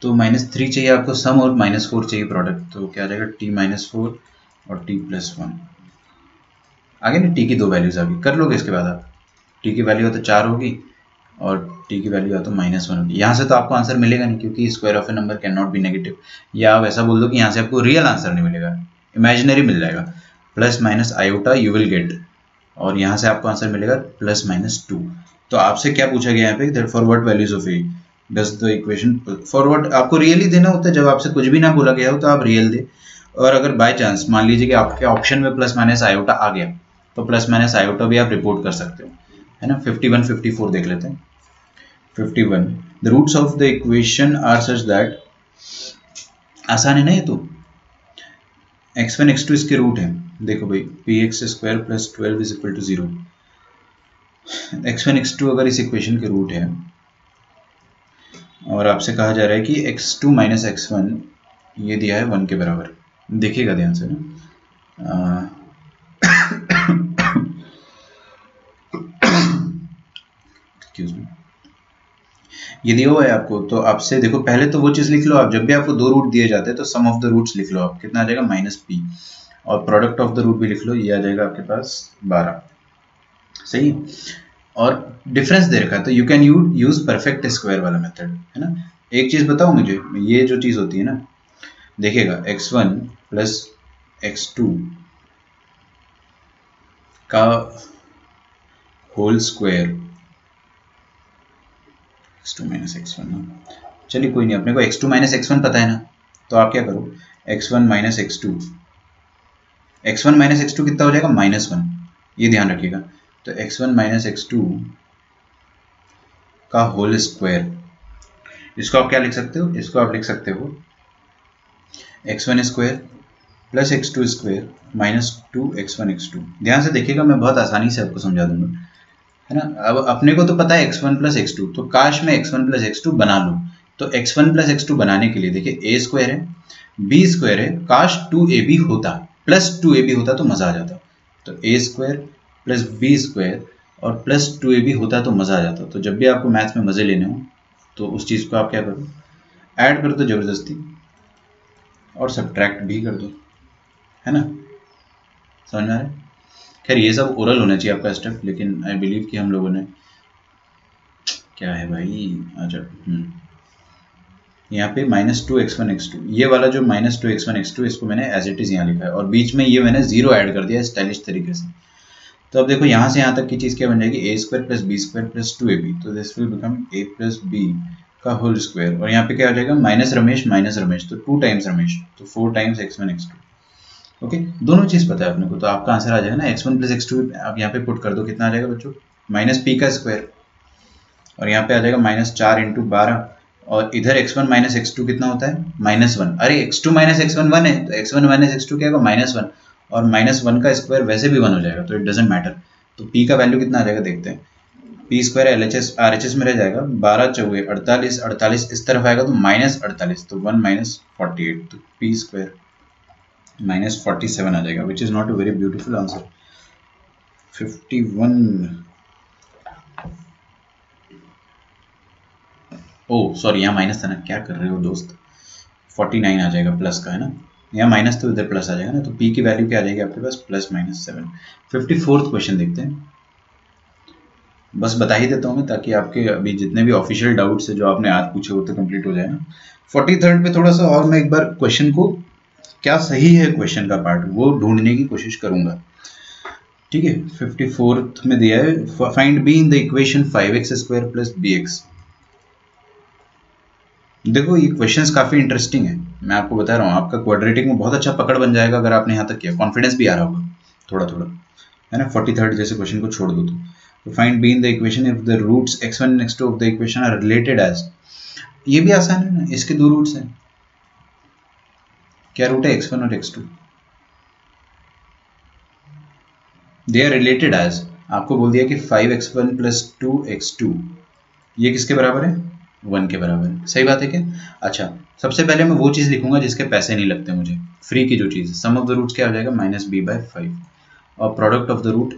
तो -3 चाहिए आपको सम और -4 चाहिए प्रोडक्ट, तो क्या आ जाएगा t -4 और t + 1 आगे ना, t की 2 वैल्यूज आ गई, कर लोगे इसके बाद आप, t की वैल्यू हो तो 4 होगी और t की वैल्यू हो तो -1 होगी। यहाँ से तो आपको आंसर मिलेगा नहीं, क्योंकि square of A number can not be negative, या आप ऐसा बोल दो कि यहाँ से आपको रियल आंसर नहीं मिलेगा, इमेजिनरी मिल जाएगा, plus minus iota you will get, और यहाँ से आपको आंसर मिलेगा +-2। तो आपसे क्या पूछा गया यहाँ पे, for what values of A does the equation, for what आपको रियल ही देना होता है, जब आपसे कुछ भी ना बोला गया हो तो आप रियल दे, और अगर बाय चांस मान लीजिए कि आपके ऑप्शन में प्लस माइनस आयोटा आ गया, तो प्लस माइनस आयोटा भी आप रिपोर्ट कर सकते हो, है ना। 51 54 देख लेते हैं। 51 the roots of the equation are such that, आसान है ना ये तो, x1 x2 इसके रूट है, देखो भाई px square plus 12 is equal to 0, x1 x2 अगर इस इक्वेशन के रूट है, और आपसे कहा जा रहा है कि x2 माइनस x1 ये दिया है 1 के बराबर, देखिएगा ध्यान से ना, एक्सक्यूज मी, ये दिया हुआ है आपको, तो आपसे देखो पहले तो वो चीज़ लिख लो आप, जब भी आपको 2 रूट दिए जाते हैं तो सम ऑफ द रूट्स लिख लो आप, कितना आ जाएगा -p, और प्रोडक्ट ऑफ द रूट भी लिख लो, ये आ जाएगा आपके पास 12, सही है, और डिफरेंस दे रखा है, तो you can use perfect square वाला मेथड, है ना। एक चीज़ बताओ मुझे, ये जो चीज़ होती है ना, देखिएगा x1 प्लस x2 का whole square, x2 minus x1 ना, चलिए कोई नहीं, अपने को x2 माइनस x1 पता है ना, तो आप क्या करो, x1 minus x2, x1 minus x2 कितना हो जाएगा, -1, ये ध्यान रखिएगा, तो x1 माइनस x2 का होल स्क्वायर, इसको आप क्या लिख सकते हो, इसको आप लिख सकते हो x1 square plus x2 square minus 2x1 x2। ध्यान से देखिएगा, मैं बहुत आसानी से आपको समझा दूंगा, है ना। अब अपने को तो पता है x1 प्लस x2, तो काश में x1 प्लस x2 बना लूँ, तो x1 प्लस x2 बनाने के लिए देखिए a स्क्वायर है, b स्क्वायर है, काश 2ab होता, प्लस 2ab होता तो मज़ा आ जाता, तो a square plus b square और प्लस 2ab होता तो मज़ा आ जाता। तो जब भी आपको मैथ्स में मज़े लेने हो तो उस चीज़ को आप क्या करो, ऐड कर दो ज़बरदस्ती, और सब्ट्रैक्ट भी कर दो, है ना, समझ में आ रहा है। खैर ये सब ओरल होना चाहिए आपका स्टेप, लेकिन आई बिलीव कि हम लोगों ने, क्या है भाई, अच्छा यहाँ पे -2x1 x2, ये वाला जो -2x1 x2, इसको मैंने एज इट इज़ यहाँ लिखा है, और बीच में ये मैंने 0 ऐड कर दिया स्टाइलिश तरीके से। तो अब देखो यहाँ से यहाँ तक की चीज़ क्या बन जाएगी, a square plus b square plus 2ab, तो this will become a plus b का होल स्क्वायर, और यहाँ पे क्या हो जाएगा, माइनस रमेश, तो 2 टाइम्स रमेश, तो 4 टाइम्स x1 x2। ओके, दोनों चीज़ पता है अपने को, तो आपका आंसर आ जाएगा ना, x1 प्लस x2 आप यहाँ पे पुट कर दो, कितना आ जाएगा बच्चों, -p का स्क्वायर, और यहाँ पे आ जाएगा -4 इंटू 12, और इधर x1 माइनस x2 कितना होता है, -1, अरे x2 माइनस x1 1 है, तो x1 माइनस x2 क्या होगा, -1, और -1 का स्क्वायर वैसे भी 1 हो जाएगा, तो इट डजेंट मैटर, तो p का वैल्यू कितना आ जाएगा देखते हैं। पी स्क्वायर एलएचएस आरएचएस में रह जाएगा, 12 चौके 48, 48 इस तरफ आएगा तो -48, तो 1 - 48, तो पी स्क्वायर -47 आ जाएगा, which is not a very beautiful answer. 51, oh sorry यहाँ माइनस था ना, क्या कर रहे हो दोस्त। 49 आ जाएगा प्लस का, है ना, यहाँ माइनस तो इधर प्लस आ जाएगा ना, तो p की वैल्यू क्या आ जाएगी आपके पास, +-7। 54th क्वेश्चन देखते हैं। बस बता ही देता हूँ मैं, ताकि आपके अभी जितने भी ऑफिशियल डाउट्स है जो आपने आज पूछे वो तो कंप्लीट हो जाए ना। 43rd पे थोड़ा सा और मैं एक बार क्वेश्चन को क्या सही है क्वेश्चन का पार्ट वो ढूंढने की कोशिश करूंगा, ठीक है। 54th में दिया है, find b in the equation 5x² + bx। देखो ये क्वेश्चंस काफी इंटरेस्टिंग है, मैं आपको बता रहा हूँ, आपका क्वाड्रेटिक में बहुत अच्छा पकड़ बन जाएगा अगर आपने यहाँ तक किया, कॉन्फिडेंस भी आ रहा होगा थोड़ा थोड़ा, है ना। 43rd जैसे क्वेश्चन को छोड़ दो तो find b in the equation if the roots x1 and x2 of the equation are related as. ये भी आसान है ना, इसके दो रूट्स हैं, क्या रूट है x1 और x2, they are related as. आपको बोल दिया कि 5x1 + 2x2 ये किसके बराबर है, 1 के बराबर है, सही बात है क्या। अच्छा सबसे पहले मैं वो चीज लिखूंगा जिसके पैसे नहीं लगते मुझे, फ्री की जो चीज, सम ऑफ द रूट्स क्या हो जाएगा -b/5, और प्रोडक्ट ऑफ द रूट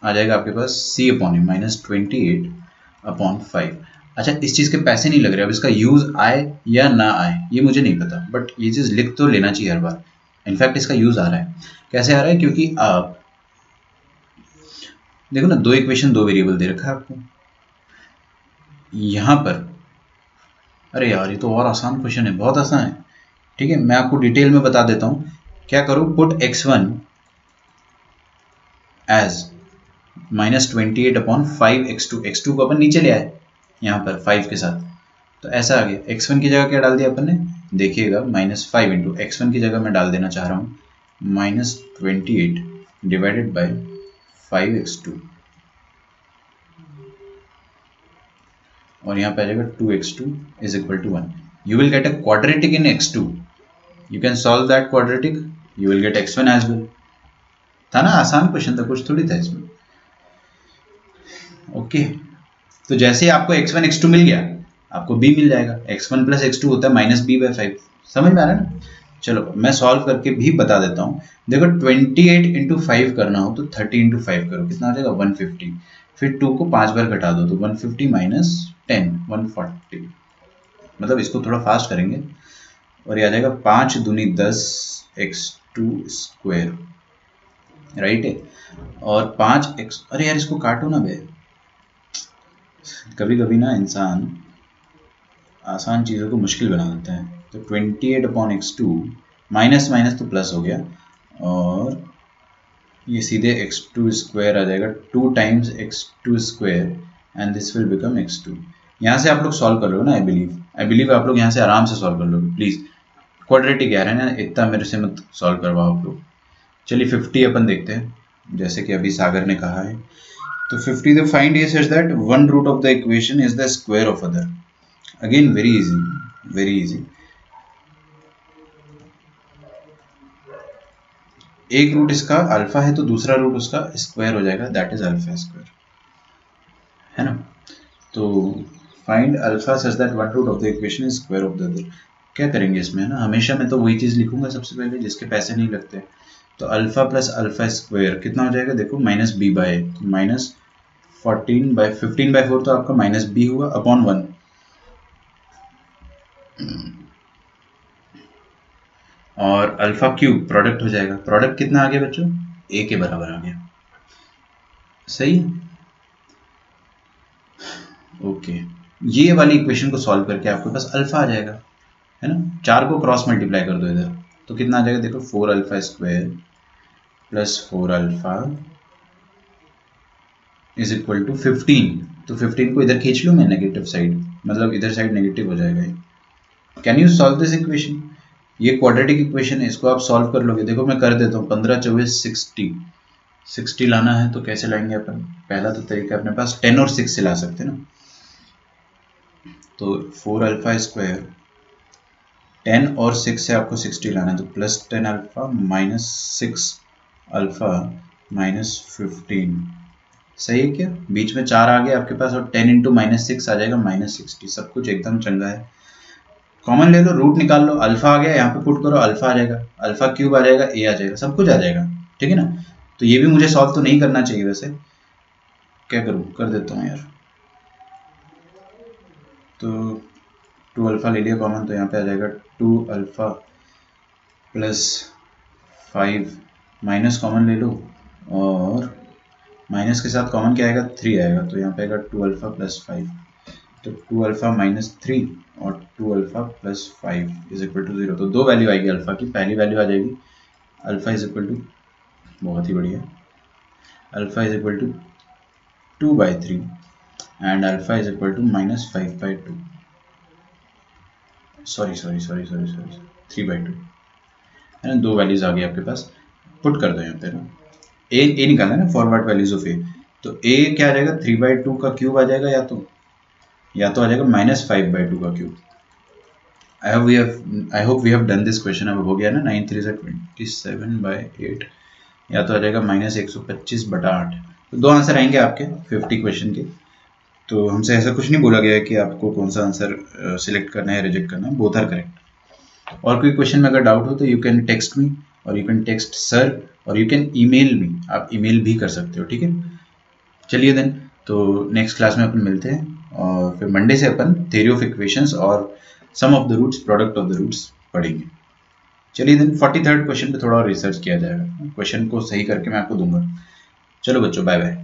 आ जाएगा आपके पास c/m -28/5। अच्छा इस चीज के पैसे नहीं लग रहे, अब इसका यूज आए या ना आए ये मुझे नहीं पता, बट ये चीज लिख तो लेना चाहिए हर बार। इनफैक्ट इसका यूज आ रहा है, कैसे आ रहा है, क्योंकि आप देखो ना, दो इक्वेशन दो वेरिएबल दे रखा है आपको यहां पर। अरे यार ये तो और आसान क्वेश्चन है, बहुत आसान है, ठीक है। मैं आपको डिटेल में बता देता हूं, क्या करो, put x1 as -28/5x2, x2 को अपन नीचे ले आए यहाँ पर 5 के साथ, तो ऐसा आ गया। x1 की जगह क्या डाल दिया अपन ने, देखिएगा -5 इंटू x1 की जगह मैं डाल देना चाह रहा हूँ -28/5x2, और यहाँ पे आ जाएगा 2x2 = 1। You will get a quadratic in x2. You can solve that quadratic. You will get x1 as well. था ना, आसान क्वेश्चन था, कुछ थोड़ी था इसमें। ओके तो जैसे आपको x1 x2 मिल गया, आपको b मिल जाएगा। x1 + x2 होता है -b/5, समझ में आ रहा है ना। चलो मैं सॉल्व करके भी बता देता हूँ। देखो 28 × 5 करना हो तो 30 × 5 करो, कितना आ जाएगा 150, फिर 2 को 5 बार घटा दो तो 150 - 10 140, मतलब इसको थोड़ा फास्ट करेंगे और ये आ जाएगा 5 दूनी 10 x2², राइट है, और 5x, अरे यार इसको काटो ना बे, कभी कभी ना इंसान आसान चीज़ों को मुश्किल बना देता है। तो 28/x2 माइनस माइनस तो प्लस हो गया, और ये सीधे x2² आ जाएगा, 2 times x2² and this will become x2। यहाँ से आप लोग सॉल्व कर लो ना, आई बिलीव आप लोग यहाँ से आराम से सॉल्व कर लोगे। प्लीज क्वाड्रेटिक यार है ना, इतना मेरे से मत सॉल्व करवाओ आप लोग। चलिए 50 अपन देखते हैं, जैसे कि अभी सागर ने कहा है। तो 50 the find a such that one root of the equation is the square of other. Again very easy, very easy. एक रूट इसका अल्फा है तो दूसरा रूट उसका स्क्वायर हो जाएगा, दैट इज अल्फा स्क्वायर, है ना। तो find alpha such that one root of the equation is square of the other. क्या करेंगे इसमें ना, हमेशा मैं तो वही चीज लिखूंगा सबसे पहले जिसके पैसे नहीं लगते। तो अल्फा + अल्फा स्क्वायर कितना हो जाएगा, देखो -b/a, तो -15/4 तो आपका -b हुआ अपॉन 1, और अल्फा क्यूब प्रोडक्ट हो जाएगा। प्रोडक्ट कितना आ गया बच्चों, a के बराबर आ गया, सही। ओके ये वाली इक्वेशन को सॉल्व करके आपके पास अल्फा आ जाएगा, है ना। 4 को क्रॉस मल्टीप्लाई कर दो इधर, तो कितना आ जाएगा, देखो 4α² + 4α = 15। तो 15 को इधर खींच लूँ मैं नेगेटिव साइड, मतलब इधर साइड नेगेटिव हो जाएगा। Can you solve this equation, ये क्वाड्रेटिक इक्वेशन है, इसको आप सॉल्व कर लोगे। देखो मैं कर देता हूँ, 15 × 24 = 60 लाना है तो कैसे लाएंगे अपन, पहला तो तरीका अपने पास 10 और 6 से ला सकते हैं ना। तो 4α², 10 और 6 से आपको 60 लाना है, तो +10α - 6α - 15, सही है क्या? बीच में 4 आ गया आपके पास और 10 इंटू -6 आ जाएगा -60। सब कुछ एकदम चंगा है। कॉमन ले लो, रूट निकाल लो, अल्फा आ गया, यहाँ पे पुट करो, अल्फा आ जाएगा, अल्फा क्यूब आ जाएगा, ए आ जाएगा, सब कुछ आ जाएगा। ठीक है ना? तो ये भी मुझे सॉल्व तो नहीं करना चाहिए वैसे, क्या करूँ, कर देता हूँ यार। तो 2 अल्फा ले लिया कॉमन, तो यहाँ पे आ जाएगा 2 अल्फा प्लस 5, माइनस कॉमन ले लो और माइनस के साथ कॉमन क्या आएगा, 3 आएगा, तो यहाँ पे आएगा 2 अल्फा प्लस 5। तो 2 अल्फा माइनस 3 और 2 alpha plus 5 is equal to 0। तो 2 वैल्यू आएगी अल्फा की। पहली वैल्यू आ जाएगी अल्फा इज इक्वल टू, बहुत ही बढ़िया, alpha is equal to 2/3 and alpha is equal to -5/2, sorry 3/2 है ना। 2 वैल्यूज आ गई आपके पास, पुट कर दो यहाँ पे ना। ए निकालना है ना, फॉरवर्ड वैल्यूज ऑफ ए। तो ए क्या आ जाएगा, 3/2 का क्यूब आ जाएगा, या तो आ जाएगा -5/2 का cube. I hope we have done this question. अब हो गया ना, 9 3 27/8, या तो आ जाएगा -125/8। तो 2 आंसर आएंगे आपके 50 क्वेश्चन के। तो हमसे ऐसा कुछ नहीं बोला गया है कि आपको कौन सा आंसर सिलेक्ट करना है, रिजेक्ट करना है, बोथ आर करेक्ट। और कोई क्वेश्चन में अगर डाउट हो तो यू कैन टेक्स्ट मी और यू कैन टेक्स्ट सर और यू कैन ईमेल मी, आप ईमेल भी कर सकते हो। ठीक है, चलिए देन, तो नेक्स्ट क्लास में अपन मिलते हैं और फिर मंडे से अपन थ्योरी ऑफ इक्वेशंस और sum of the roots, product of the roots पढ़ेंगे। चलिए देन, 43rd क्वेश्चन पे थोड़ा और रिसर्च किया जाएगा, क्वेश्चन को सही करके मैं आपको दूंगा। चलो बच्चों, बाय बाय।